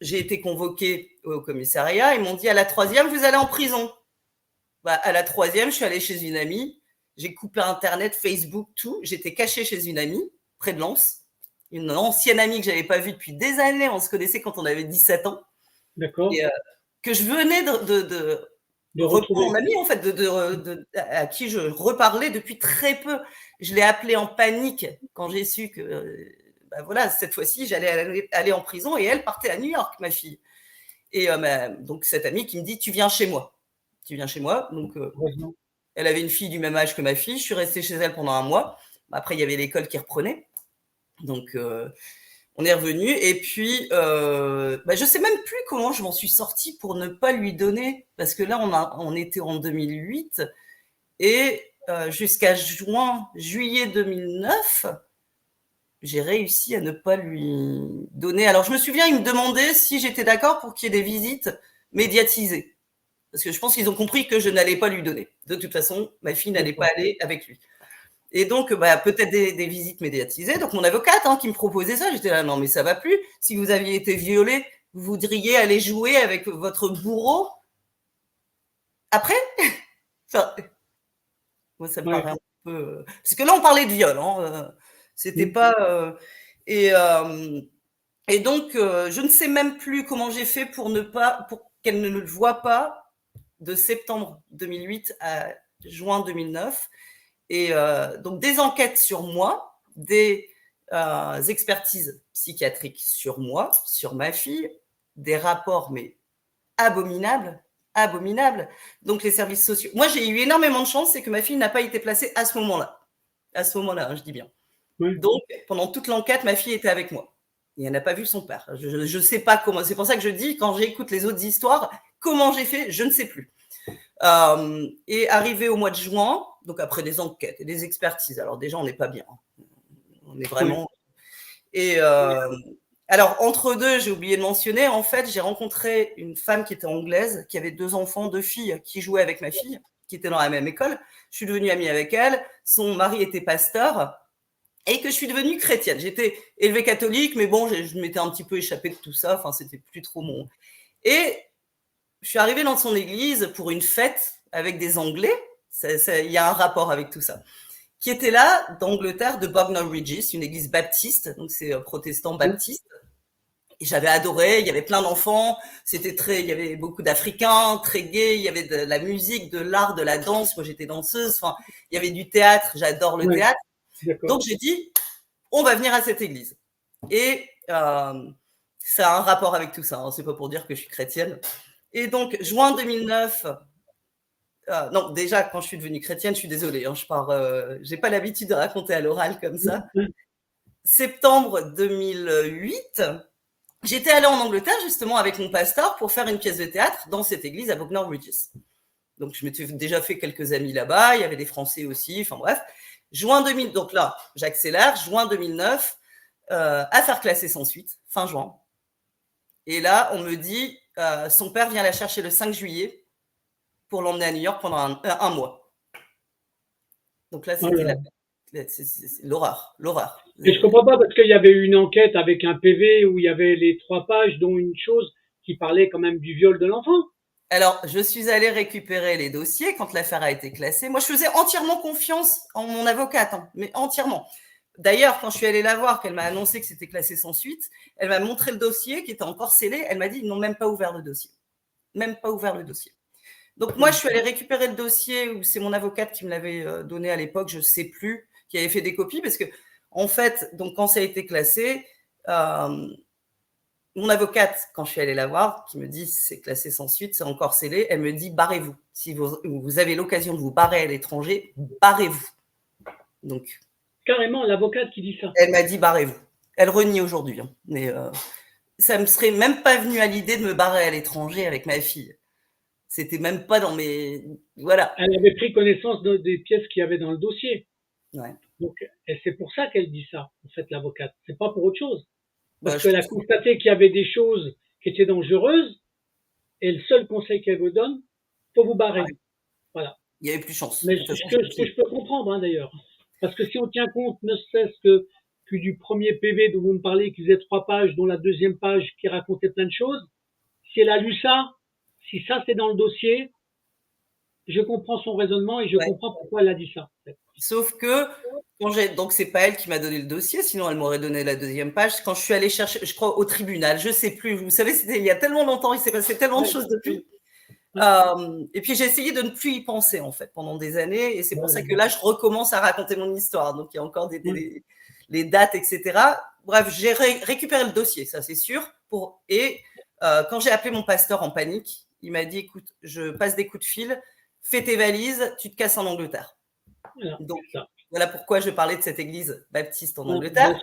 j'ai été convoquée au commissariat, ils m'ont dit à la 3e, vous allez en prison. À la 3e, je suis allée chez une amie, j'ai coupé Internet, Facebook, tout. J'étais cachée chez une amie, près de Lens, une ancienne amie que je n'avais pas vue depuis des années, on se connaissait quand on avait 17 ans. D'accord. Et que je venais de reprendre, mon amie, en fait, à qui je reparlais depuis très peu. Je l'ai appelée en panique quand j'ai su que, voilà, cette fois-ci, j'allais aller en prison et elle partait à New York, ma fille. Et donc, cette amie qui me dit, tu viens chez moi. Donc, elle avait une fille du même âge que ma fille. Je suis restée chez elle pendant 1 mois. Après, il y avait l'école qui reprenait. Donc, on est revenu. Et puis, je ne sais même plus comment je m'en suis sortie pour ne pas lui donner. Parce que là, on était en 2008. Et jusqu'à juillet 2009, j'ai réussi à ne pas lui donner. Alors, je me souviens, il me demandait si j'étais d'accord pour qu'il y ait des visites médiatisées. Parce que je pense qu'ils ont compris que je n'allais pas lui donner. De toute façon, ma fille n'allait pas aller avec lui. Et donc, peut-être des visites médiatisées. Donc, mon avocate qui me proposait ça, j'étais là, non, mais ça va plus. Si vous aviez été violée, vous voudriez aller jouer avec votre bourreau après. Enfin, moi, ça me paraît un peu. Parce que là, on parlait de viol. C'était pas. Et donc, je ne sais même plus comment j'ai fait pour qu'elle ne le voie pas de septembre 2008 à juin 2009. Et donc, des enquêtes sur moi, des expertises psychiatriques sur moi, sur ma fille, des rapports, mais abominables. Donc, les services sociaux. Moi, j'ai eu énormément de chance, c'est que ma fille n'a pas été placée à ce moment-là. À ce moment-là, je dis bien. Oui. Donc, pendant toute l'enquête, ma fille était avec moi. Et elle n'a pas vu son père. Je ne sais pas comment. C'est pour ça que je dis, quand j'écoute les autres histoires, comment j'ai fait, je ne sais plus. Et arrivé au mois de juin, donc après des enquêtes et des expertises, alors déjà, on n'est pas bien. On est vraiment... Oui. Et alors, entre deux, j'ai oublié de mentionner, en fait, j'ai rencontré une femme qui était anglaise, qui avait 2 enfants, 2 filles, qui jouaient avec ma fille, qui étaient dans la même école. Je suis devenue amie avec elle. Son mari était pasteur. Et que je suis devenue chrétienne. J'étais élevée catholique, mais bon, je m'étais un petit peu échappée de tout ça. Enfin, c'était plus trop mon... Et je suis arrivée dans son église pour une fête avec des Anglais. Il y a un rapport avec tout ça. Qui était là, d'Angleterre, de Bognor Regis, une église baptiste. Donc, c'est protestant baptiste. Et j'avais adoré. Il y avait plein d'enfants. Il y avait beaucoup d'Africains, très gays. Il y avait de la musique, de l'art, de la danse. Moi, j'étais danseuse. Enfin, il y avait du théâtre. J'adore le théâtre. Donc, j'ai dit, on va venir à cette église. Et ça a un rapport avec tout ça. C'est pas pour dire que je suis chrétienne. Et donc, juin 2009, non, déjà, quand je suis devenue chrétienne, je suis désolée, j'ai pas l'habitude de raconter à l'oral comme ça. Septembre 2008, j'étais allée en Angleterre, justement, avec mon pasteur pour faire une pièce de théâtre dans cette église à Bognor Regis. Donc, je m'étais déjà fait quelques amis là-bas. Il y avait des Français aussi. Enfin, bref. Juin 2000, donc là, j'accélère, juin 2009, affaire classée sans suite, fin juin. Et là, on me dit, son père vient la chercher le 5 juillet pour l'emmener à New York pendant un mois. Donc là, c'était l'horreur. Et je comprends pas parce qu'il y avait une enquête avec un PV où il y avait les 3 pages, dont une chose qui parlait quand même du viol de l'enfant. Alors, je suis allée récupérer les dossiers quand l'affaire a été classée. Moi, je faisais entièrement confiance en mon avocate, mais entièrement. D'ailleurs, quand je suis allée la voir, qu'elle m'a annoncé que c'était classé sans suite, elle m'a montré le dossier qui était encore scellé. Elle m'a dit, ils n'ont même pas ouvert le dossier. Donc, moi, je suis allée récupérer le dossier, où c'est mon avocate qui me l'avait donné à l'époque, je ne sais plus, qui avait fait des copies, parce que, en fait, donc, quand ça a été classé, mon avocate, quand je suis allée la voir, qui me dit c'est classé sans suite, c'est encore scellé, elle me dit barrez-vous. Si vous avez l'occasion de vous barrer à l'étranger, barrez-vous. Donc, carrément, l'avocate qui dit ça. Elle m'a dit barrez-vous. Elle renie aujourd'hui, mais ça me serait même pas venu à l'idée de me barrer à l'étranger avec ma fille. C'était même pas dans mes... Voilà. Elle avait pris connaissance des pièces qu'il y avait dans le dossier. Ouais. Donc, et c'est pour ça qu'elle dit ça, en fait, l'avocate. C'est pas pour autre chose. Parce qu'elle a constaté qu'il y avait des choses qui étaient dangereuses, et le seul conseil qu'elle vous donne, faut vous barrer. Ouais. Voilà. Il n'y avait plus chance. Mais ce que je peux comprendre, d'ailleurs. Parce que si on tient compte, ne serait-ce que du premier PV dont vous me parlez, qui faisait 3 pages, dont la deuxième page qui racontait plein de choses, si elle a lu ça, si ça c'est dans le dossier, je comprends son raisonnement et je comprends pourquoi elle a dit ça. En fait. Sauf que, donc c'est pas elle qui m'a donné le dossier, sinon elle m'aurait donné la deuxième page. Quand je suis allée chercher, je crois au tribunal, je sais plus. Vous savez, c'était il y a tellement longtemps, il s'est passé tellement de choses depuis. Et puis j'ai essayé de ne plus y penser en fait pendant des années, et c'est pour ça que là je recommence à raconter mon histoire. Donc il y a encore les dates, etc. Bref, j'ai récupéré le dossier, ça c'est sûr. Et quand j'ai appelé mon pasteur en panique, il m'a dit écoute, je passe des coups de fil, fais tes valises, tu te casses en Angleterre. Donc, voilà pourquoi je parlais de cette église baptiste en Angleterre,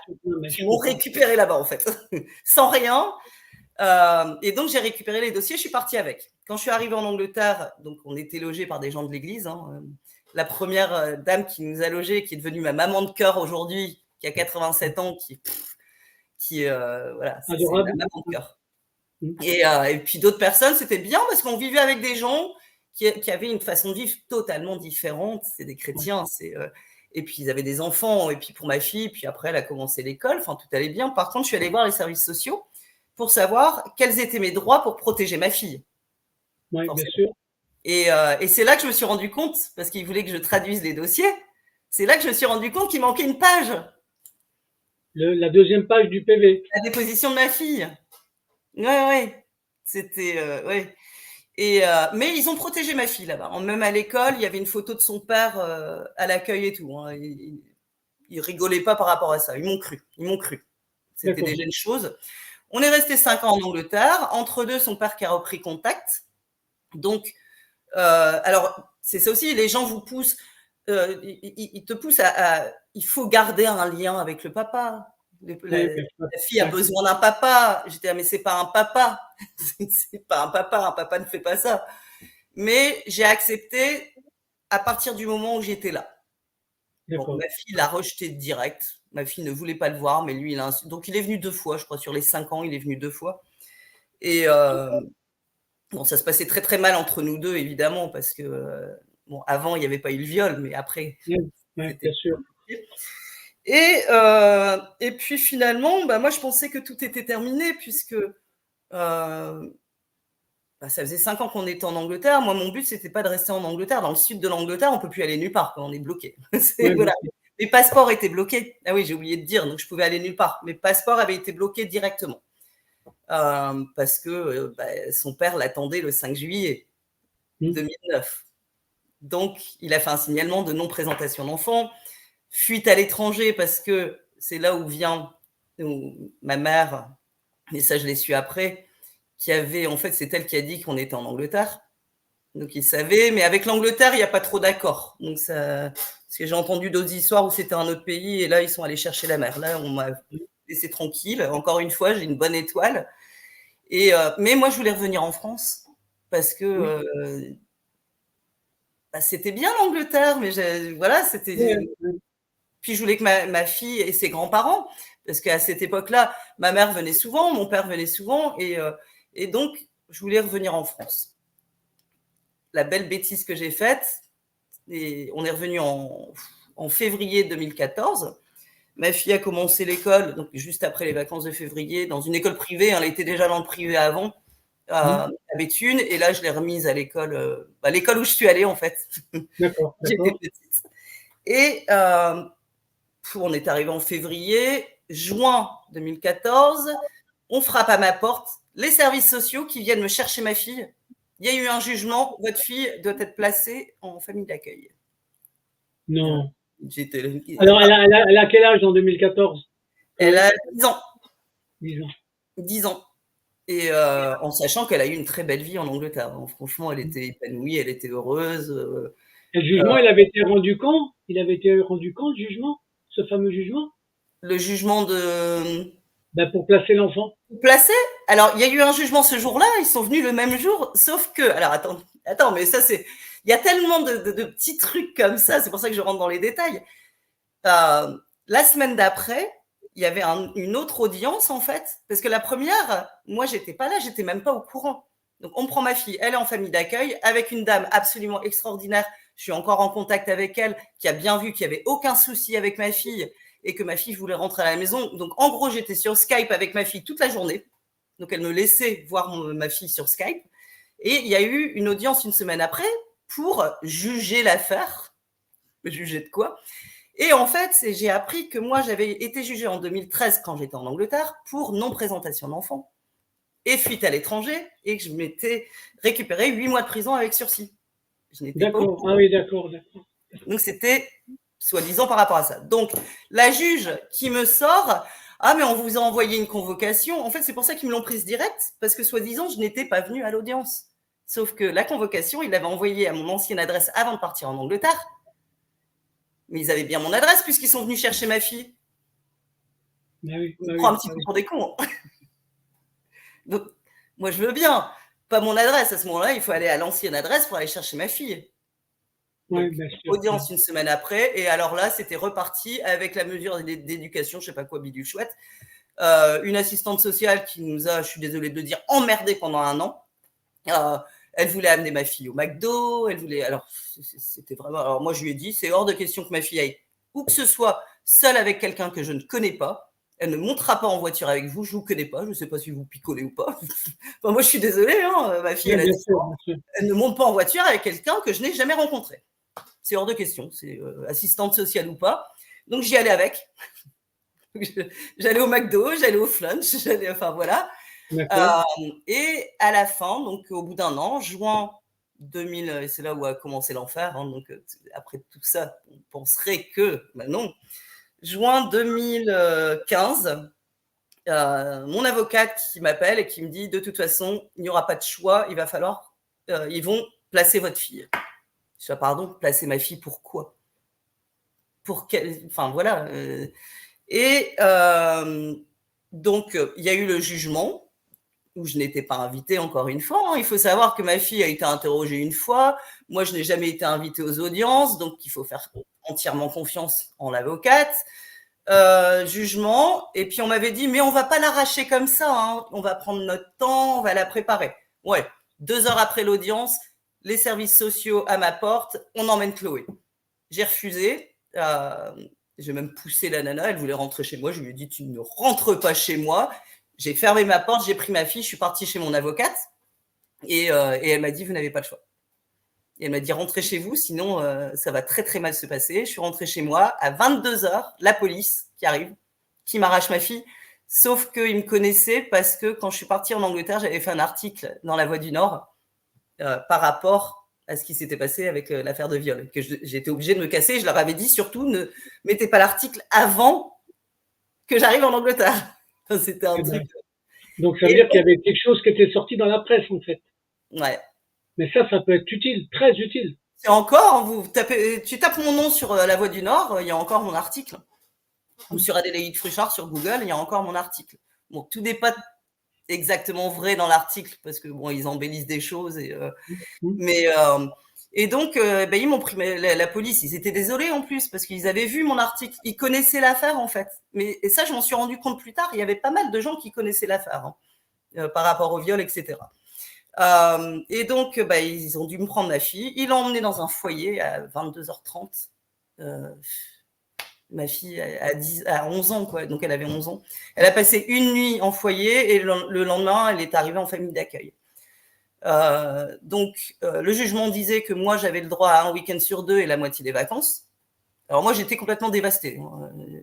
qui m'ont récupéré là-bas, en fait, sans rien. Et donc, j'ai récupéré les dossiers, je suis partie avec. Quand je suis arrivée en Angleterre, donc on était logés par des gens de l'église. La première dame qui nous a logés, qui est devenue ma maman de cœur aujourd'hui, qui a 87 ans, voilà, c'est Adorable. la maman de cœur. Et puis d'autres personnes, c'était bien parce qu'on vivait avec des gens qui avaient une façon de vivre totalement différente. C'est des chrétiens, et puis ils avaient des enfants. Et puis pour ma fille, puis après elle a commencé l'école. Enfin, tout allait bien. Par contre, je suis allée voir les services sociaux pour savoir quels étaient mes droits pour protéger ma fille. Oui, bien sûr. Et c'est là que je me suis rendu compte, parce qu'ils voulaient que je traduise les dossiers, c'est là que je me suis rendu compte qu'il manquait une page. La deuxième page du PV. La déposition de ma fille. Ouais. C'était, ouais. Mais ils ont protégé ma fille là-bas. Même à l'école, il y avait une photo de son père à l'accueil et tout. Hein. Ils rigolaient pas par rapport à ça. Ils m'ont cru. C'était déjà une chose. On est resté 5 ans en Angleterre. Entre deux, son père qui a repris contact. Donc, alors, c'est ça aussi, les gens vous poussent, ils te poussent il faut garder un lien avec le papa. La fille a besoin d'un papa. J'étais, mais c'est pas un papa. C'est pas un papa ne fait pas ça. Mais j'ai accepté à partir du moment où j'étais là. Bon, ma fille l'a rejeté direct. Ma fille ne voulait pas le voir, mais lui, donc il est venu 2 fois, je crois, sur les 5 ans, il est venu 2 fois. Et bon, ça se passait très très mal entre nous deux, évidemment, parce que bon, avant il n'y avait pas eu le viol, mais après. Oui, bien sûr. Et puis finalement, moi je pensais que tout était terminé, puisque ça faisait 5 ans qu'on était en Angleterre. Moi, mon but, c'était pas de rester en Angleterre. Dans le sud de l'Angleterre, on peut plus aller nulle part, on est bloqué. Voilà. Mes passeports étaient bloqués. Ah oui, j'ai oublié de dire, donc je pouvais aller nulle part. Mes passeports avaient été bloqués directement. Parce que son père l'attendait le 5 juillet 2009. Donc, il a fait un signalement de non-présentation d'enfant, fuite à l'étranger, parce que c'est là où vient ma mère, et ça je l'ai su après, en fait, c'est elle qui a dit qu'on était en Angleterre. Donc, il savait, mais avec l'Angleterre, il n'y a pas trop d'accord. Donc, parce que j'ai entendu d'autres histoires où c'était un autre pays, et là, ils sont allés chercher la mère. Là, on m'a laissé tranquille. Encore une fois, j'ai une bonne étoile. Mais moi, je voulais revenir en France parce que c'était bien l'Angleterre, mais voilà, c'était. Puis je voulais que ma fille et ses grands-parents, parce qu'à cette époque-là, ma mère venait souvent, mon père venait souvent, et donc je voulais revenir en France. La belle bêtise que j'ai faite, on est revenu en février 2014. Ma fille a commencé l'école, donc juste après les vacances de février, dans une école privée. Elle était déjà dans le privé avant, à Béthune, et là, je l'ai remise à l'école, l'école où je suis allée, en fait. D'accord. J'étais petite. Et on est arrivé en février, juin 2014, on frappe à ma porte, les services sociaux qui viennent me chercher ma fille. Il y a eu un jugement, votre fille doit être placée en famille d'accueil. Non. Alors, elle a quel âge en 2014 ? Elle a 10 ans. 10 ans. 10 ans. Et en sachant qu'elle a eu une très belle vie en Angleterre. Donc, franchement, elle était épanouie, elle était heureuse. Et le jugement, il avait été rendu quand ? Il avait été rendu quand, le jugement ? Ce fameux jugement ? Le jugement de... pour placer l'enfant. Placer ? Alors, il y a eu un jugement ce jour-là, ils sont venus le même jour, sauf que... Alors, attends, mais ça, c'est... Il y a tellement de petits trucs comme ça, c'est pour ça que je rentre dans les détails. La semaine d'après, il y avait une autre audience, en fait, parce que la première, moi, j'étais pas là, j'étais même pas au courant. Donc, on prend ma fille, elle est en famille d'accueil, avec une dame absolument extraordinaire. Je suis encore en contact avec elle, qui a bien vu qu'il n'y avait aucun souci avec ma fille et que ma fille voulait rentrer à la maison. Donc, en gros, j'étais sur Skype avec ma fille toute la journée. Donc, elle me laissait voir ma fille sur Skype. Et il y a eu une audience une semaine après pour juger l'affaire. Juger de quoi ? Et en fait, j'ai appris que moi, j'avais été jugée en 2013 quand j'étais en Angleterre pour non-présentation d'enfant et fuite à l'étranger, et que je m'étais récupéré 8 mois de prison avec sursis. D'accord. Ah oui, d'accord. Donc, c'était soi-disant par rapport à ça. Donc, la juge qui me sort, ah, mais on vous a envoyé une convocation. En fait, c'est pour ça qu'ils me l'ont prise direct, parce que soi-disant, je n'étais pas venue à l'audience. Sauf que la convocation, ils l'avaient envoyée à mon ancienne adresse avant de partir en Angleterre. Mais ils avaient bien mon adresse puisqu'ils sont venus chercher ma fille. Ils me prennent un petit peu pour des cons. Donc, moi, je veux bien. Pas mon adresse. À ce moment-là, il faut aller à l'ancienne adresse pour aller chercher ma fille. Oui, Donc, bien sûr. audience une semaine après. Et alors là, c'était reparti avec la mesure d'éducation, je sais pas quoi, bidule chouette. Une assistante sociale qui nous a, je suis désolée de le dire, emmerdé pendant 1 an. Elle voulait amener ma fille au McDo. Elle voulait. Alors, c'était vraiment. Alors, moi, je lui ai dit, c'est hors de question que ma fille aille où que ce soit seule avec quelqu'un que je ne connais pas. Elle ne montera pas en voiture avec vous. Je vous connais pas. Je ne sais pas si vous picolez ou pas. Enfin, moi, je suis désolée. Hein, ma fille, Oui, elle a bien 10 sûr, ans. bien sûr. Elle ne monte pas en voiture avec quelqu'un que je n'ai jamais rencontré. C'est hors de question. C'est assistante sociale ou pas. Donc, j'y allais avec. J'allais au McDo, j'allais au Flunch, enfin voilà. Et à la fin, donc au bout d'1 an, juin 2000, et c'est là où a commencé l'enfer. Hein, donc après tout ça, on penserait que, ben non. Juin 2015, mon avocate qui m'appelle et qui me dit de toute façon, il n'y aura pas de choix, il va falloir, ils vont placer votre fille. Je dis pardon, placer ma fille pour quoi? Pour quel, enfin voilà. Et donc, il y a eu le jugement où je n'étais pas invitée encore une fois. Hein. Il faut savoir que ma fille a été interrogée une fois. Moi, je n'ai jamais été invitée aux audiences, donc il faut faire entièrement confiance en l'avocate. Jugement. Et puis, on m'avait dit, mais on va pas l'arracher comme ça. Hein. On va prendre notre temps, on va la préparer. Ouais, 2 heures après l'audience, les services sociaux à ma porte, on emmène Chloé. J'ai refusé. J'ai même poussé la nana, elle voulait rentrer chez moi. Je lui ai dit, tu ne rentres pas chez moi. J'ai fermé ma porte, j'ai pris ma fille, je suis partie chez mon avocate. Et elle m'a dit, vous n'avez pas le choix. Et elle m'a dit, rentrez chez vous, sinon ça va très très mal se passer. Je suis rentrée chez moi. À 22h, la police qui arrive, qui m'arrache ma fille. Sauf qu'ils me connaissaient parce que quand je suis partie en Angleterre, j'avais fait un article dans La Voix du Nord par rapport à ce qui s'était passé avec l'affaire de viol, que j'étais obligée de me casser. Je leur avais dit, surtout, ne mettez pas l'article avant que j'arrive en Angleterre. Enfin, c'était un truc. Donc, ça veut dire qu'il y avait quelque chose qui était sorti dans la presse, en fait. Ouais. Mais ça peut être utile, très utile. C'est encore, tu tapes mon nom sur La Voix du Nord, il y a encore mon article. Ou sur Adélaïde Fruchard sur Google, il y a encore mon article. Bon, tout n'est pas exactement vrai dans l'article parce que bon, ils embellissent des choses et donc ils m'ont pris la police, ils étaient désolés en plus parce qu'ils avaient vu mon article, ils connaissaient l'affaire en fait. Et ça, je m'en suis rendu compte plus tard, il y avait pas mal de gens qui connaissaient l'affaire par rapport au viol, etc. Et donc ils ont dû me prendre ma fille, ils l'ont emmenée dans un foyer à 22h30. Ma fille a 11 ans, quoi. Donc elle avait 11 ans. Elle a passé une nuit en foyer et le lendemain, elle est arrivée en famille d'accueil. Donc le jugement disait que moi, j'avais le droit à un week-end sur 2 et la moitié des vacances. Alors moi, j'étais complètement dévastée.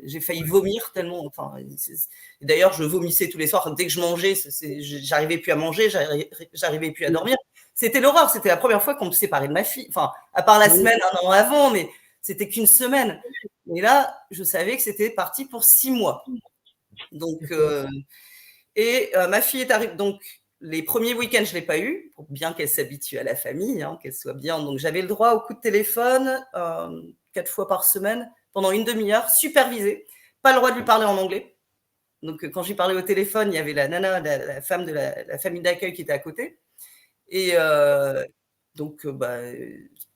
J'ai failli vomir tellement. Enfin, d'ailleurs, je vomissais tous les soirs. Dès que je mangeais, j'arrivais plus à manger, j'arrivais plus à dormir. C'était l'horreur. C'était la première fois qu'on me séparait de ma fille. Enfin, à part la semaine, 1 an avant, mais c'était qu'une semaine. Et là, je savais que c'était parti pour 6 mois. Donc, ma fille est arrivée. Donc, les premiers week-ends, je ne l'ai pas eu, pour bien qu'elle s'habitue à la famille, hein, qu'elle soit bien. Donc, j'avais le droit au coup de téléphone 4 fois par semaine, pendant une demi-heure, supervisée. Pas le droit de lui parler en anglais. Donc, quand je lui parlais au téléphone, il y avait la nana, la femme de la famille d'accueil qui était à côté. Et donc,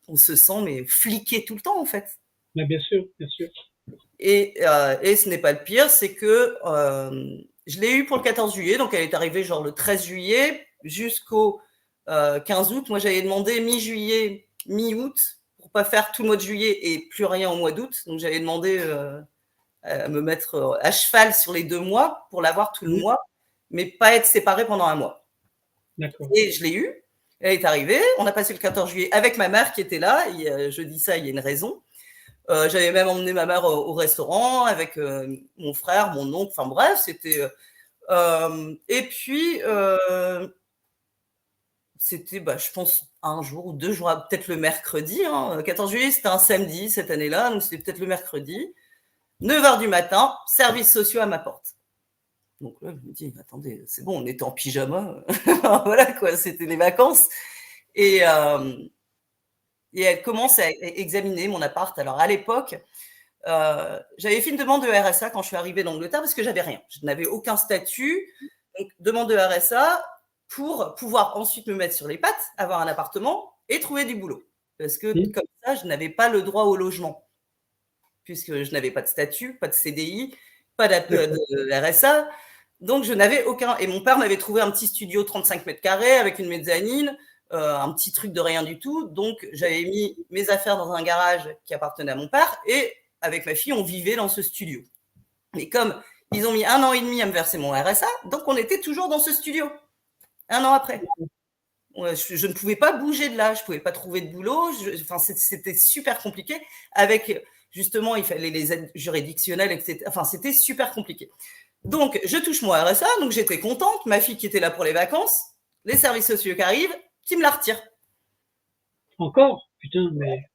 on se sent mais fliqué tout le temps, en fait. Mais bien sûr, bien sûr. Et ce n'est pas le pire, c'est que je l'ai eu pour le 14 juillet, donc elle est arrivée genre le 13 juillet jusqu'au 15 août. Moi, j'avais demandé mi-juillet, mi-août, pour pas faire tout le mois de juillet et plus rien au mois d'août. Donc, j'avais demandé à me mettre à cheval sur les 2 mois pour l'avoir tout le mois, mais pas être séparée pendant 1 mois. D'accord. Et je l'ai eu. Elle est arrivée. On a passé le 14 juillet avec ma mère qui était là. Je dis ça, il y a une raison. J'avais même emmené ma mère au restaurant avec mon frère, mon oncle. Enfin bref, c'était. Et puis, c'était, je pense, 1 jour ou 2 jours, peut-être le mercredi. 14 juillet, c'était un samedi cette année-là, donc c'était peut-être le mercredi. 9h du matin, services sociaux à ma porte. Donc là, je me dis, attendez, c'est bon, on était en pyjama. Voilà, quoi, c'était les vacances. Et elle commence à examiner mon appart. Alors, à l'époque, j'avais fait une demande de RSA quand je suis arrivée d'Angleterre parce que j'avais rien. Je n'avais aucun statut. Donc, demande de RSA pour pouvoir ensuite me mettre sur les pattes, avoir un appartement et trouver du boulot. parce que comme ça, je n'avais pas le droit au logement, puisque je n'avais pas de statut, pas de CDI, pas de RSA. Donc, je n'avais aucun. Et mon père m'avait trouvé un petit studio 35 mètres carrés avec une mezzanine, un petit truc de rien du tout. Donc, j'avais mis mes affaires dans un garage qui appartenait à mon père et avec ma fille, on vivait dans ce studio. Mais comme ils ont mis 1 an et demi à me verser mon RSA, donc on était toujours dans ce studio, 1 an après. Je ne pouvais pas bouger de là, je ne pouvais pas trouver de boulot. Enfin, c'était super compliqué. Avec, justement, il fallait les aides juridictionnelles, etc. Enfin, c'était super compliqué. Donc, je touche mon RSA, donc j'étais contente. Ma fille qui était là pour les vacances, les services sociaux qui arrivent, qui me la retirent. Encore? Putain, mais.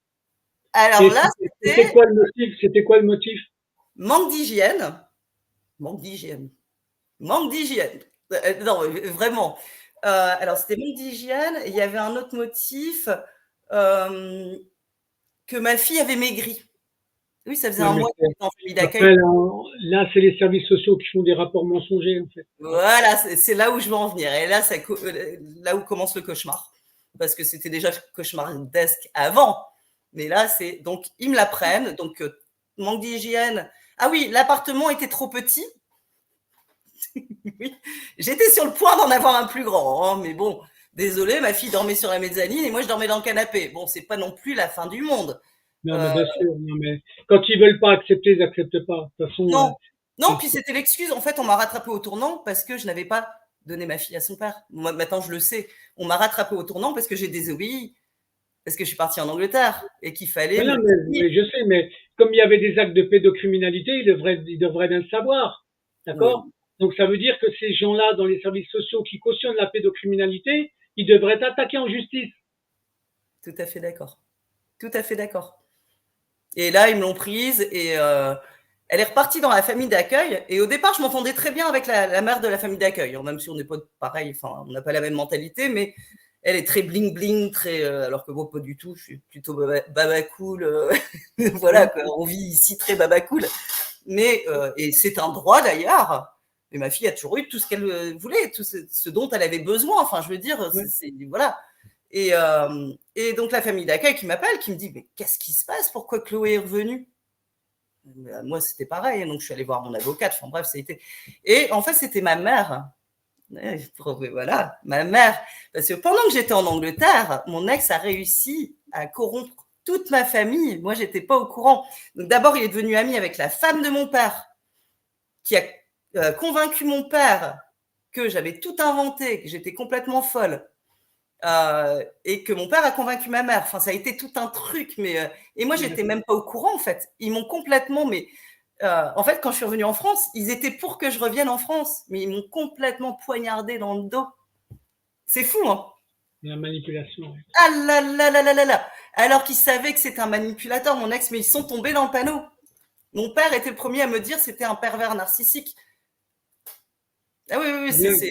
Alors là, c'était quoi le motif? C'était quoi le motif? Manque d'hygiène. Manque d'hygiène. Manque d'hygiène. Non, vraiment. Alors, c'était manque d'hygiène. Il y avait un autre motif, que ma fille avait maigri. Oui, ça faisait un mois qu'elle était en famille d'accueil. Là, c'est les services sociaux qui font des rapports mensongers, en fait. Voilà, c'est là où je veux en venir. Et là, là où commence le cauchemar. Parce que c'était déjà cauchemardesque avant. Mais là, c'est. Donc, ils me la prennent. Donc, manque d'hygiène. Ah oui, l'appartement était trop petit. Oui. J'étais sur le point d'en avoir un plus grand. Hein, mais bon, désolé, ma fille dormait sur la mezzanine et moi, je dormais dans le canapé. Bon, c'est pas non plus la fin du monde. Non, mais bien sûr, non, mais quand ils veulent pas accepter, ils n'acceptent pas. De toute façon. Non, puis c'était l'excuse. En fait, on m'a rattrapé au tournant parce que je n'avais pas donné ma fille à son père. Moi, maintenant, je le sais. On m'a rattrapé au tournant parce que j'ai désobéi. Parce que je suis partie en Angleterre et qu'il fallait. Non, mais je sais, mais comme il y avait des actes de pédocriminalité, ils devraient bien le savoir. D'accord? Oui. Donc, ça veut dire que ces gens-là, dans les services sociaux qui cautionnent la pédocriminalité, ils devraient être attaqués en justice. Tout à fait d'accord. Tout à fait d'accord. Et là, ils me l'ont prise et elle est repartie dans la famille d'accueil. Et au départ, je m'entendais très bien avec la mère de la famille d'accueil, même si on n'est pas pareil, enfin, on n'a pas la même mentalité, mais elle est très bling bling, très alors que moi pas du tout. Je suis plutôt baba cool. Voilà, quoi, on vit ici très baba cool. Mais et c'est un droit d'ailleurs. Mais ma fille a toujours eu tout ce qu'elle voulait, tout ce dont elle avait besoin. Enfin, je veux dire, voilà. Et donc la famille d'accueil qui m'appelle, qui me dit mais qu'est-ce qui se passe? Pourquoi Chloé est revenue? Moi c'était pareil, donc je suis allée voir mon avocate. Enfin bref, ça a été. Et en fait c'était ma mère. Voilà, ma mère. Parce que pendant que j'étais en Angleterre, mon ex a réussi à corrompre toute ma famille. Moi j'étais pas au courant. Donc d'abord il est devenu ami avec la femme de mon père, qui a convaincu mon père que j'avais tout inventé, que j'étais complètement folle. Et que mon père a convaincu ma mère. Enfin, ça a été tout un truc. Et moi, j'étais même pas au courant, en fait. Ils m'ont complètement... en fait, quand je suis revenue en France, ils étaient pour que je revienne en France. Mais ils m'ont complètement poignardé dans le dos. C'est fou, hein? La manipulation. Ah là là là là là là. Alors qu'ils savaient que c'était un manipulateur, mon ex, mais ils sont tombés dans le panneau. Mon père était le premier à me dire que c'était un pervers narcissique. Ah oui, c'est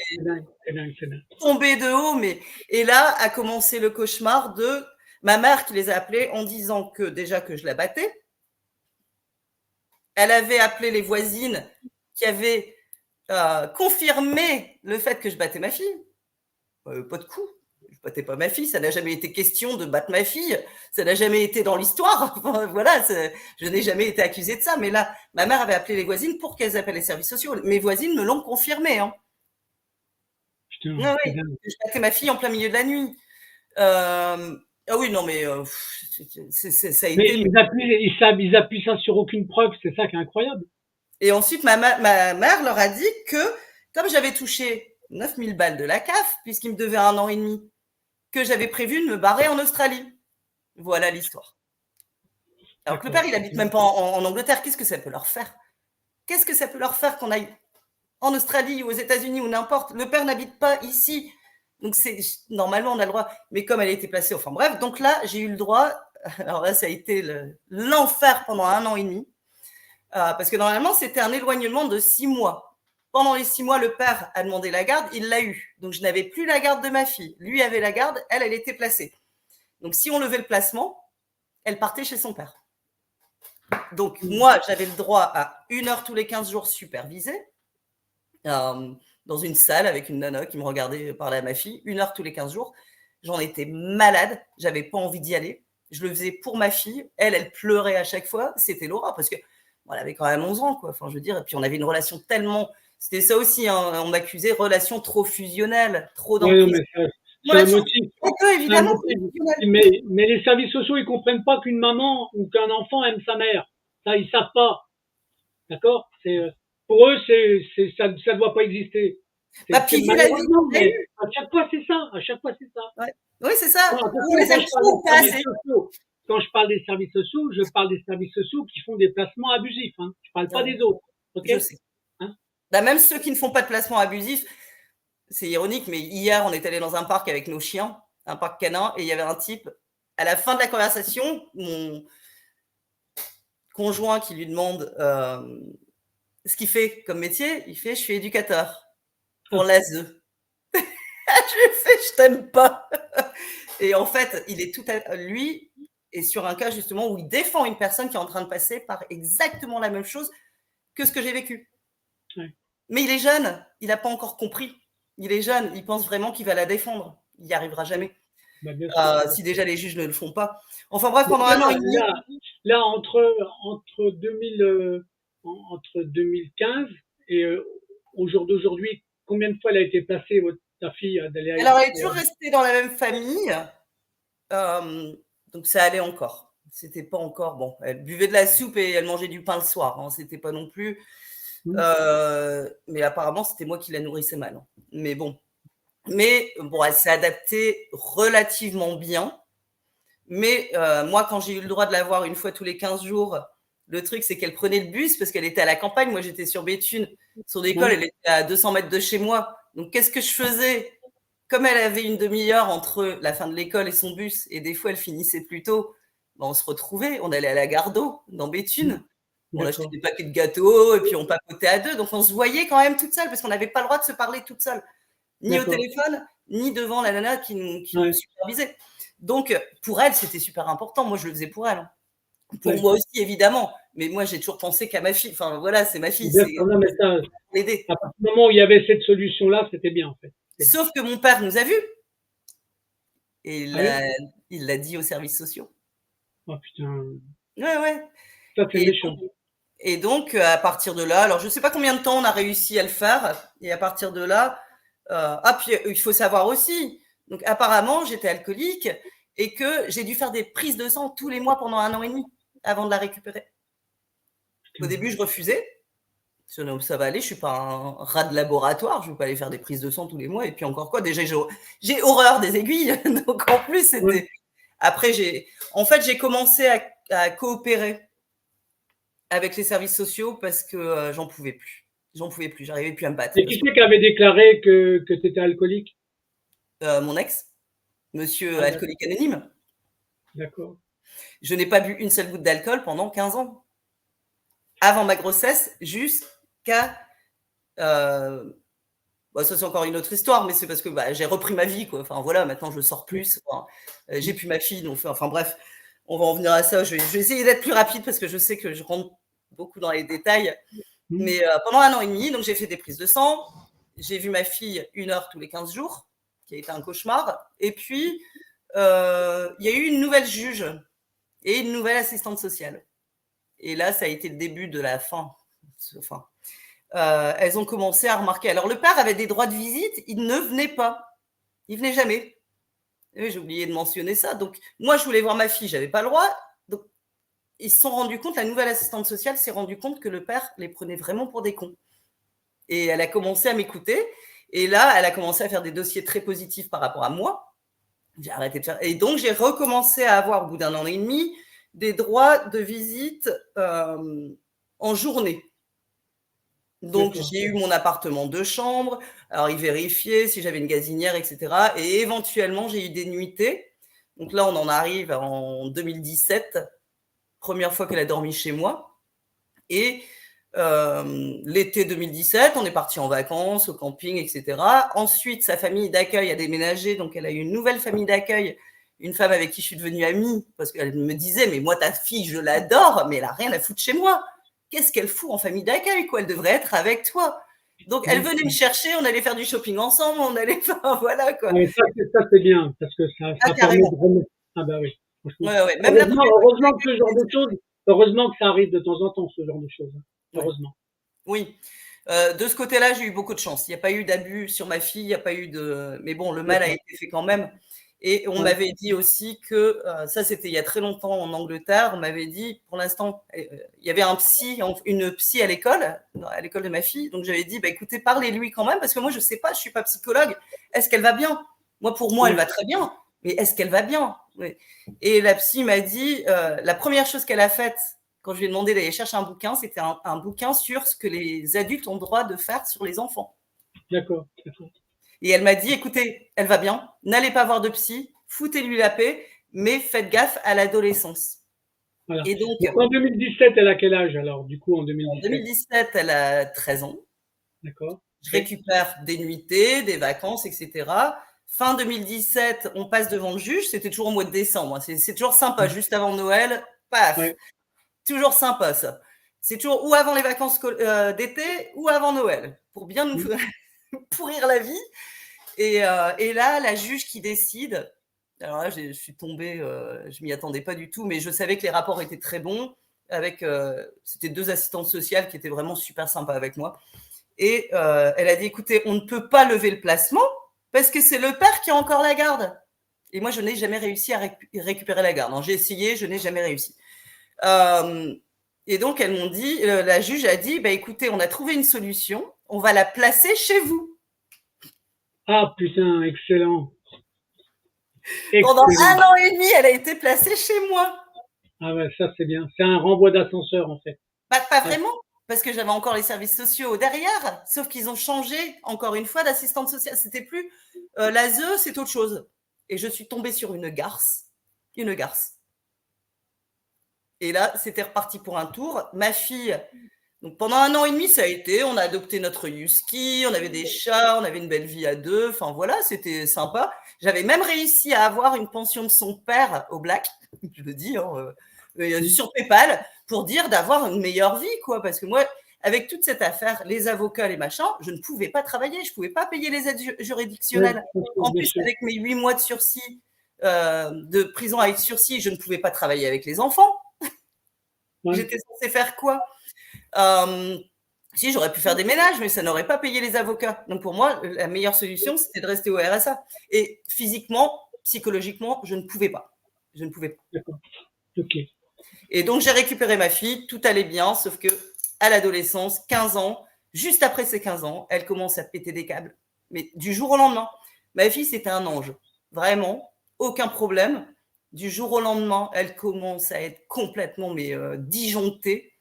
tombé de haut, mais et là a commencé le cauchemar de ma mère qui les a appelés en disant que déjà que je la battais. Elle avait appelé les voisines qui avaient confirmé le fait que je battais ma fille. Pas de coup, je battais pas ma fille, ça n'a jamais été question de battre ma fille, ça n'a jamais été dans l'histoire. Enfin, voilà, je n'ai jamais été accusée de ça, mais là, ma mère avait appelé les voisines pour qu'elles appellent les services sociaux. Mes voisines me l'ont confirmé, hein. Putain, oui, je battais ma fille en plein milieu de la nuit. Ah oui, non, mais ça a été. Ils appuient ça sur aucune preuve, c'est ça qui est incroyable. Et ensuite, ma mère leur a dit que, comme j'avais touché 9000 balles de la CAF, puisqu'ils me devaient 1 an et demi, que j'avais prévu de me barrer en Australie. Voilà l'histoire. Alors que le père, il habite même pas en Angleterre. Qu'est-ce que ça peut leur faire? Qu'est-ce que ça peut leur faire qu'on aille en Australie ou aux États-Unis ou n'importe? Le père n'habite pas ici. Donc, normalement, on a le droit. Mais comme elle a été placée, enfin bref, donc là, j'ai eu le droit. Alors là, ça a été l'enfer pendant 1 an et demi. Parce que normalement, c'était un éloignement de 6 mois. Pendant les 6 mois, le père a demandé la garde, il l'a eu. Donc, je n'avais plus la garde de ma fille. Lui avait la garde, elle était placée. Donc, si on levait le placement, elle partait chez son père. Donc, moi, j'avais le droit à 1 heure tous les 15 jours supervisée. Dans une salle avec une nana qui me regardait parler à ma fille, 1 heure tous les 15 jours. J'en étais malade, j'avais pas envie d'y aller. Je le faisais pour ma fille. Elle pleurait à chaque fois. C'était Laura parce que bon, elle avait quand même 11 ans, quoi. Enfin, je veux dire, et puis on avait une relation tellement. C'était ça aussi, hein. On m'accusait relation trop fusionnelle, trop Ouais, non, d'emprise. mais c'est un Relation motif. C'est un évidemment motif. fusionnelle. Mais les services sociaux, ils comprennent pas qu'une maman ou qu'un enfant aime sa mère. Ça, ils savent pas. D'accord? Pour eux, ça ne doit pas exister. Bah, piquer la vie. Malheureusement, mais à chaque fois, c'est ça. À chaque fois, c'est ça. Ouais. Oui, c'est ça. Non, On les aime trop, pas assez. Quand je parle des services sociaux, je parle des services sociaux qui font des placements abusifs. Hein. Je parle pas des autres. Okay, je sais. Hein, bah, même ceux qui ne font pas de placements abusifs, c'est ironique, mais hier, on est allé dans un parc avec nos chiens, un parc canin, et il y avait un type. À la fin de la conversation, mon conjoint qui lui demande ce qu'il fait comme métier, il fait « je suis éducateur pour l'ASE ». Je fais « je t'aime pas ». Et en fait, il est lui est sur un cas justement où il défend une personne qui est en train de passer par exactement la même chose que ce que j'ai vécu. Ouais. Mais il est jeune, il n'a pas encore compris. Il est jeune, il pense vraiment qu'il va la défendre. Il n'y arrivera jamais. Si déjà les juges ne le font pas. Enfin bref, pendant un an et demi. Là entre 2015 et au jour d'aujourd'hui, combien de fois elle a été placée, ta fille? Alors, elle est toujours restée dans la même famille. Donc, ça allait encore. C'était pas encore. Bon, elle buvait de la soupe et elle mangeait du pain le soir. Hein, c'était pas non plus. Mais apparemment, c'était moi qui la nourrissais mal. Hein. Mais bon, elle s'est adaptée relativement bien. Mais moi, quand j'ai eu le droit de la voir une fois tous les 15 jours, le truc, c'est qu'elle prenait le bus parce qu'elle était à la campagne. Moi, j'étais sur Béthune. Son école, elle était à 200 mètres de chez moi. Donc, qu'est-ce que je faisais? Comme elle avait une demi-heure entre la fin de l'école et son bus, et des fois, elle finissait plus tôt, on se retrouvait. On allait à la gare d'eau, dans Béthune. On achetait des paquets de gâteaux, et puis on papotait à deux. Donc, on se voyait quand même toute seule parce qu'on n'avait pas le droit de se parler toute seule. Ni au téléphone, ni devant la nana qui nous supervisait. Donc, pour elle, c'était super important. Moi, je le faisais pour elle. Pour moi aussi, évidemment. Mais moi, j'ai toujours pensé qu'à ma fille. Enfin, voilà, c'est ma fille. C'est l'aider. À partir du moment où il y avait cette solution-là, c'était bien, en fait. Sauf que mon père nous a vus. Et il l'a dit aux services sociaux. Oh, putain. Ouais. Ça, c'est méchant. Et donc, à partir de là, alors je ne sais pas combien de temps on a réussi à le faire. Et à partir de là, puis il faut savoir aussi, donc apparemment, j'étais alcoolique et que j'ai dû faire des prises de sang tous les mois pendant 1 an et demi avant de la récupérer. Au début, je refusais. Ça va aller, je ne suis pas un rat de laboratoire, je ne vais pas aller faire des prises de sang tous les mois. Et puis encore quoi, déjà, j'ai horreur des aiguilles. Donc en plus, c'était... Oui. Après, j'ai commencé à coopérer avec les services sociaux parce que j'en pouvais plus. J'arrivais plus à me battre. Et qui c'est qui avait déclaré que tu étais alcoolique? Mon ex, monsieur alcoolique anonyme. D'accord. Je n'ai pas bu une seule goutte d'alcool pendant 15 ans. Avant ma grossesse, jusqu'à... ça, c'est encore une autre histoire, mais c'est parce que j'ai repris ma vie, quoi. Enfin, voilà, maintenant, je sors plus. Enfin, j'ai plus ma fille. Donc, enfin, bref, on va en venir à ça. Je vais essayer d'être plus rapide parce que je sais que je rentre beaucoup dans les détails. Mais pendant 1 an et demi, donc j'ai fait des prises de sang. J'ai vu ma fille 1 heure tous les 15 jours, qui a été un cauchemar. Et puis, il y a eu une nouvelle juge et une nouvelle assistante sociale. Et là, ça a été le début de la fin. Elles ont commencé à remarquer. Alors, le père avait des droits de visite, il ne venait pas. Il venait jamais. Oui, j'ai oublié de mentionner ça. Donc, moi, je voulais voir ma fille, j'avais pas le droit. Donc, ils se sont rendus compte, la nouvelle assistante sociale s'est rendue compte que le père les prenait vraiment pour des cons. Et elle a commencé à m'écouter. Et là, elle a commencé à faire des dossiers très positifs par rapport à moi. J'ai arrêté de faire. Et donc, j'ai recommencé à avoir, au bout d'1 an et demi, des droits de visite en journée. Donc, j'ai eu mon appartement 2 chambres. Alors, ils vérifiaient si j'avais une gazinière, etc. Et éventuellement, j'ai eu des nuitées. Donc là, on en arrive en 2017. Première fois qu'elle a dormi chez moi. Et l'été 2017, on est parti en vacances, au camping, etc. Ensuite, sa famille d'accueil a déménagé. Donc, elle a eu une nouvelle famille d'accueil. Une femme avec qui je suis devenue amie. Parce qu'elle me disait, mais moi, ta fille, je l'adore, mais elle n'a rien à foutre chez moi. Qu'est-ce qu'elle fout en famille d'accueil, quoi? Elle devrait être avec toi. Donc, elle venait me chercher, on allait faire du shopping ensemble, on allait faire, voilà, quoi. Ouais, ça, c'est bien, parce que ça permet de remettre. Ah, bah oui. franchement. Ouais, même la première Heureusement que ce genre de choses, heureusement que ça arrive de temps en temps, ce genre de choses. Heureusement. Oui. De ce côté-là, j'ai eu beaucoup de chance. Il n'y a pas eu d'abus sur ma fille, il n'y a pas eu de. Mais bon, le mal a été fait quand même. Et on m'avait dit aussi que, ça c'était il y a très longtemps en Angleterre, on m'avait dit, pour l'instant, il y avait une psy à l'école de ma fille, donc j'avais dit, écoutez, parlez-lui quand même, parce que moi je ne sais pas, je ne suis pas psychologue, est-ce qu'elle va bien? Moi, pour moi, elle va très bien, mais est-ce qu'elle va bien? Et la psy m'a dit, la première chose qu'elle a faite, quand je lui ai demandé d'aller chercher un bouquin, c'était un bouquin sur ce que les adultes ont le droit de faire sur les enfants. D'accord. Et elle m'a dit, écoutez, elle va bien, n'allez pas voir de psy, foutez-lui la paix, mais faites gaffe à l'adolescence. Voilà. Et donc, en 2017, elle a quel âge alors, du coup, en 2017? En 2017, elle a 13 ans. D'accord. Je récupère des nuitées, des vacances, etc. Fin 2017, on passe devant le juge. C'était toujours au mois de décembre. C'est toujours sympa, juste avant Noël, paf. Ouais. Toujours sympa, ça. C'est toujours ou avant les vacances d'été ou avant Noël, pour bien nous pourrir la vie. Et là, la juge qui décide, alors là, je suis tombée, je m'y attendais pas du tout, mais je savais que les rapports étaient très bons. C'était 2 assistantes sociales qui étaient vraiment super sympas avec moi. Et elle a dit, écoutez, on ne peut pas lever le placement parce que c'est le père qui a encore la garde. Et moi, je n'ai jamais réussi à récupérer la garde. J'ai essayé, je n'ai jamais réussi. Et donc, elles m'ont dit, la juge a dit, écoutez, on a trouvé une solution, on va la placer chez vous. Ah putain, excellent. Pendant 1 an et demi, elle a été placée chez moi. Ah ouais, ça c'est bien. C'est un renvoi d'ascenseur en fait. Pas vraiment, parce que j'avais encore les services sociaux derrière, sauf qu'ils ont changé, encore une fois, d'assistante sociale. C'était plus l'ASE, c'est autre chose. Et je suis tombée sur une garce. Et là, c'était reparti pour un tour. Ma fille, donc pendant 1 an et demi, ça a été, on a adopté notre husky, on avait des chats, on avait une belle vie à 2, enfin voilà, c'était sympa. J'avais même réussi à avoir une pension de son père au Black, je le dis, sur PayPal, pour dire d'avoir une meilleure vie, quoi, parce que moi, avec toute cette affaire, les avocats, les machins, je ne pouvais pas travailler, je ne pouvais pas payer les aides juridictionnelles. En plus, avec mes 8 mois de sursis, de prison avec sursis, je ne pouvais pas travailler avec les enfants. J'étais censée faire quoi? Si, j'aurais pu faire des ménages, mais ça n'aurait pas payé les avocats. Donc pour moi, la meilleure solution, c'était de rester au RSA. Et physiquement, psychologiquement, je ne pouvais pas. D'accord. Ok. Et donc j'ai récupéré ma fille, tout allait bien, sauf que à l'adolescence, 15 ans, juste après ses 15 ans, elle commence à péter des câbles. Mais du jour au lendemain, ma fille, c'était un ange. Vraiment, aucun problème. Du jour au lendemain, elle commence à être complètement disjonctée.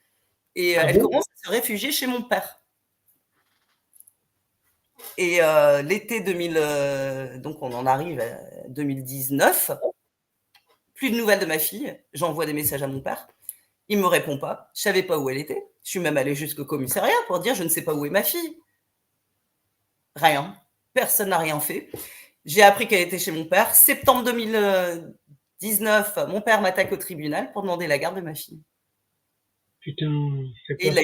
Et elle commence à se réfugier chez mon père. Et l'été 2000, donc on en arrive à 2019, plus de nouvelles de ma fille. J'envoie des messages à mon père. Il ne me répond pas. Je ne savais pas où elle était. Je suis même allée jusqu'au commissariat pour dire je ne sais pas où est ma fille. Rien. Personne n'a rien fait. J'ai appris qu'elle était chez mon père. Septembre 2019, mon père m'attaque au tribunal pour demander la garde de ma fille. Putain, c'est pas.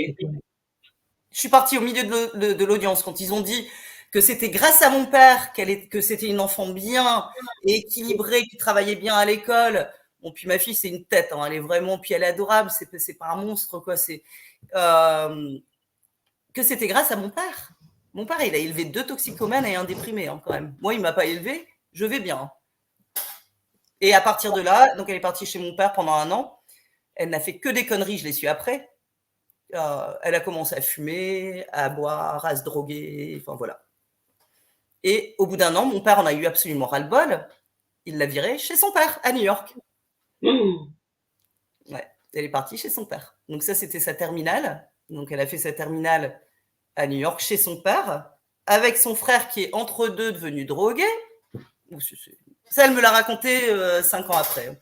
Je suis partie au milieu de l'audience quand ils ont dit que c'était grâce à mon père que c'était une enfant bien et équilibrée, qui travaillait bien à l'école. Bon, puis ma fille, c'est une tête, hein, elle est vraiment, puis elle est adorable, c'est pas un monstre, quoi. Que c'était grâce à mon père. Mon père, il a élevé 2 toxicomanes et un déprimé, hein, quand même. Moi, il m'a pas élevé, je vais bien. Et à partir de là, donc elle est partie chez mon père pendant 1 an. Elle n'a fait que des conneries, je l'ai su après. Elle a commencé à fumer, à boire, à se droguer, enfin voilà. Et au bout d'1 an, mon père en a eu absolument ras-le-bol. Il l'a virée chez son père, à New York. Ouais, elle est partie chez son père. Donc ça, c'était sa terminale. Donc elle a fait sa terminale à New York chez son père, avec son frère qui est entre deux devenu drogué. Ça, elle me l'a raconté 5 ans après.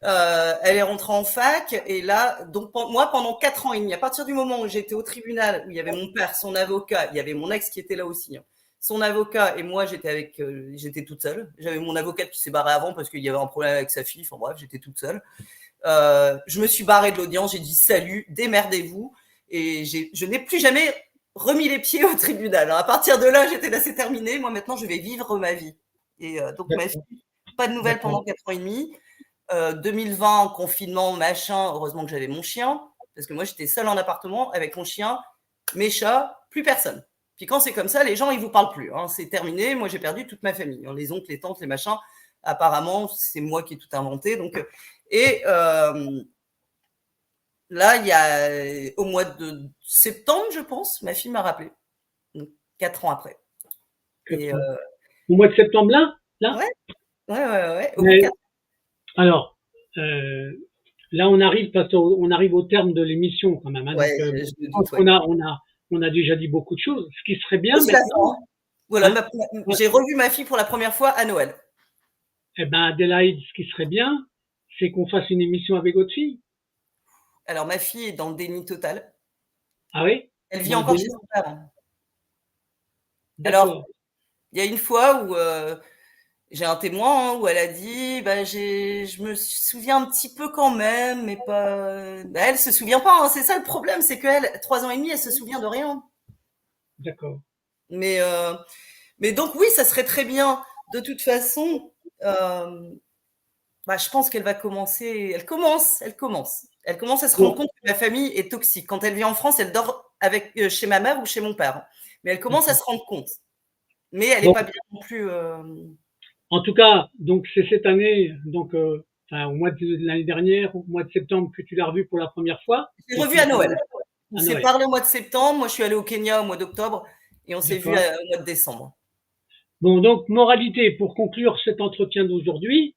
Elle est rentrée en fac et là, donc moi pendant 4 ans et demi, à partir du moment où j'étais au tribunal, où il y avait mon père, son avocat, il y avait mon ex qui était là aussi, hein, son avocat et moi j'étais toute seule. J'avais mon avocat qui s'est barré avant parce qu'il y avait un problème avec sa fille, enfin bref, j'étais toute seule. Je me suis barrée de l'audience, j'ai dit salut, démerdez-vous, et je n'ai plus jamais remis les pieds au tribunal. Alors, à partir de là, j'étais là, c'est terminé, moi maintenant je vais vivre ma vie. Et donc ma fille, pas de nouvelles pendant 4 ans et demi. 2020, confinement, machin, heureusement que j'avais mon chien, parce que moi, j'étais seule en appartement avec mon chien, mes chats, plus personne. Puis quand c'est comme ça, les gens, ils vous parlent plus. Hein. C'est terminé. Moi, j'ai perdu toute ma famille. Hein. Les oncles, les tantes, les machins. Apparemment, c'est moi qui ai tout inventé. Donc, et là, il y a au mois de septembre, je pense, ma fille m'a rappelé. Donc, 4 ans après. Et, au mois de septembre, là ouais. Au Mais, 4. alors, là, on arrive au terme de l'émission quand même. Hein, Ouais, donc, je je pense qu'on a déjà dit beaucoup de choses. Ce qui serait bien maintenant. Voilà, j'ai revu ma fille pour la première fois à Noël. Eh ben, Adélaïde, ce qui serait bien, c'est qu'on fasse une émission avec votre fille. Alors, ma fille est dans le déni total. Ah oui? Elle vit encore chez son père. D'accord. Alors, il y a une fois où j'ai un témoin où elle a dit je me souviens un petit peu quand même, mais pas. Elle se souvient pas. Hein. C'est ça le problème, c'est qu'elle, 3 ans et demi, elle se souvient de rien. D'accord. Mais donc oui, ça serait très bien. De toute façon, je pense qu'elle va commencer. Elle commence à se rendre compte que la famille est toxique. Quand elle vit en France, elle dort avec chez ma mère ou chez mon père. Mais elle commence à se rendre compte. Mais elle n'est pas bien non plus. En tout cas, donc c'est cette année, donc au mois de l'année dernière, au mois de septembre, que tu l'as revue pour la première fois. Je l'ai revue à Noël. On s'est parlé au mois de septembre. Moi, je suis allée au Kenya au mois d'octobre et on s'est vu au mois de décembre. Bon, donc moralité pour conclure cet entretien d'aujourd'hui.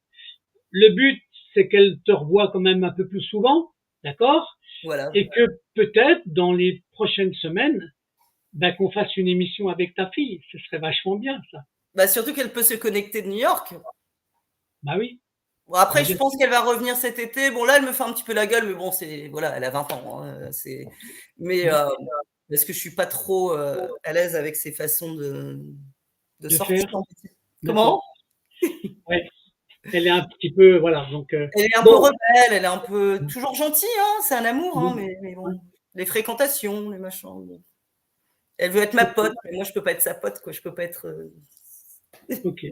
Le but, c'est qu'elle te revoie quand même un peu plus souvent, d'accord? Voilà. Et que peut-être dans les prochaines semaines, qu'on fasse une émission avec ta fille. Ce serait vachement bien, ça. Surtout qu'elle peut se connecter de New York. Bah oui. Bon, après, je pense qu'elle va revenir cet été. Bon, là, elle me fait un petit peu la gueule, mais bon, voilà, elle a 20 ans. Hein, mais parce que je suis pas trop à l'aise avec ses façons de sortir. Comment? Ouais. Elle est un petit peu, voilà. Donc, elle est un peu rebelle, elle est un peu toujours gentille, hein, c'est un amour, hein, mais bon, les fréquentations, les machins. Bon. Elle veut être ma pote, mais moi je peux pas être sa pote, quoi. Je peux pas être. Ok.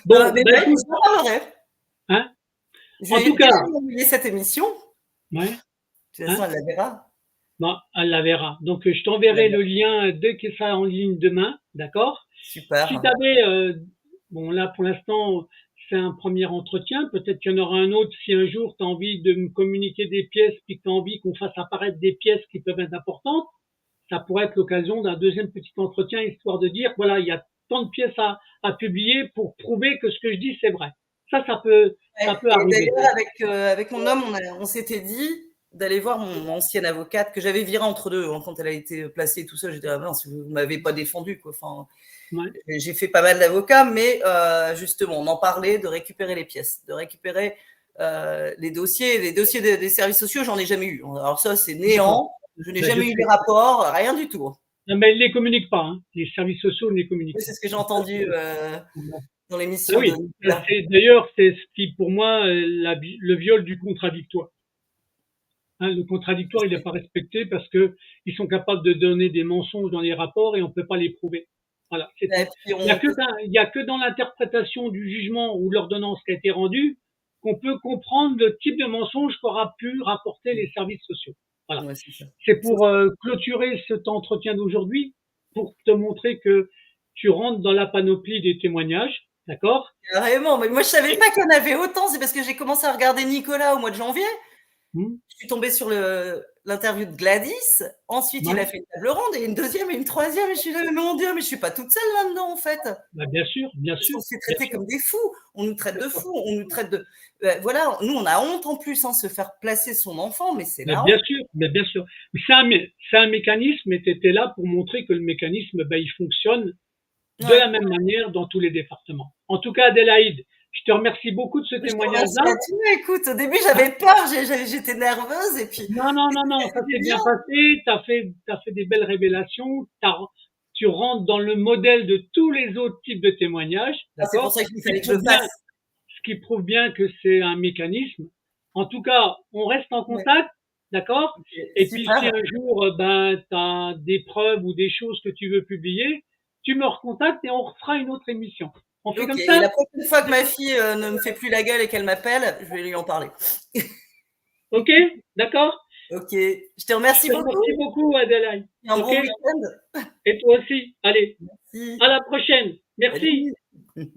Bon, mais je vous en parlerai. Hein? Je vais déjà envoyer cette émission. Ouais. De toute façon, elle la verra. Bon, elle la verra. Donc, je t'enverrai le lien dès que ça est en ligne demain, d'accord? Super. Si tu avais, bon là pour l'instant, c'est un premier entretien. Peut-être qu'il y en aura un autre si un jour tu as envie de me communiquer des pièces puis que tu as envie qu'on fasse apparaître des pièces qui peuvent être importantes. Ça pourrait être l'occasion d'un deuxième petit entretien, histoire de dire, voilà, il y a tant de pièces à publier pour prouver que ce que je dis, c'est vrai. Ça peut arriver. D'ailleurs, avec mon homme, on s'était dit d'aller voir mon ancienne avocate que j'avais virée entre deux. Hein, quand elle a été placée, tout ça, j'étais là, mince, vous ne m'avez pas défendu, quoi. Enfin, j'ai fait pas mal d'avocats, mais justement, on en parlait de récupérer les pièces, de récupérer les dossiers des services sociaux, j'en ai jamais eu. Alors ça, c'est néant. Je n'ai jamais eu les rapports, rien du tout. Non, mais ils ne les communiquent pas. Hein. Les services sociaux ne les communiquent pas. C'est ce que j'ai entendu dans l'émission. Oui, d'ailleurs, c'est ce qui, pour moi, le viol du contradictoire. Hein, le contradictoire, il n'est pas respecté parce qu'ils sont capables de donner des mensonges dans les rapports et on ne peut pas les prouver. Voilà. Il n'y a que dans l'interprétation du jugement ou l'ordonnance qui a été rendue qu'on peut comprendre le type de mensonge qu'aura pu rapporter les services sociaux. Voilà. Ouais, c'est pour clôturer cet entretien d'aujourd'hui, pour te montrer que tu rentres dans la panoplie des témoignages, d'accord? Carrément, mais moi je savais pas qu'il y en avait autant, c'est parce que j'ai commencé à regarder Nicolas au mois de janvier. Je suis tombée sur l'interview de Gladys, ensuite il a fait une table ronde et une deuxième et une troisième, et je suis là, mais mon Dieu, mais je suis pas toute seule là-dedans en fait. Bien sûr, bien sûr. On s'est traités comme des fous, on nous traite de fous, on nous traite de... voilà, nous on a honte en plus, hein, se faire placer son enfant, mais c'est là. Bien sûr, bien sûr. C'est un mécanisme et tu étais là pour montrer que le mécanisme, il fonctionne de la même manière dans tous les départements. En tout cas, Adélaïde, je te remercie beaucoup de ce témoignage-là. Écoute, au début, j'avais peur, j'étais nerveuse et puis... Non, ça s'est bien passé. T'as fait des belles révélations. Tu rentres dans le modèle de tous les autres types de témoignages. C'est pour ça qu'il fallait que je le fasse. Ce qui prouve bien que c'est un mécanisme. En tout cas, on reste en contact, d'accord? Et puis, si un jour, t'as des preuves ou des choses que tu veux publier, tu me recontactes et on refera une autre émission. On fait Ok, comme et ça? la prochaine fois que ma fille ne me fait plus la gueule et qu'elle m'appelle, je vais lui en parler. Ok, d'accord? Ok, je te Je remercie te beaucoup. remercie beaucoup, Adélaïde. Et un Ok? bon week-end. Et toi aussi. Allez, Merci. à la prochaine. Merci. Salut.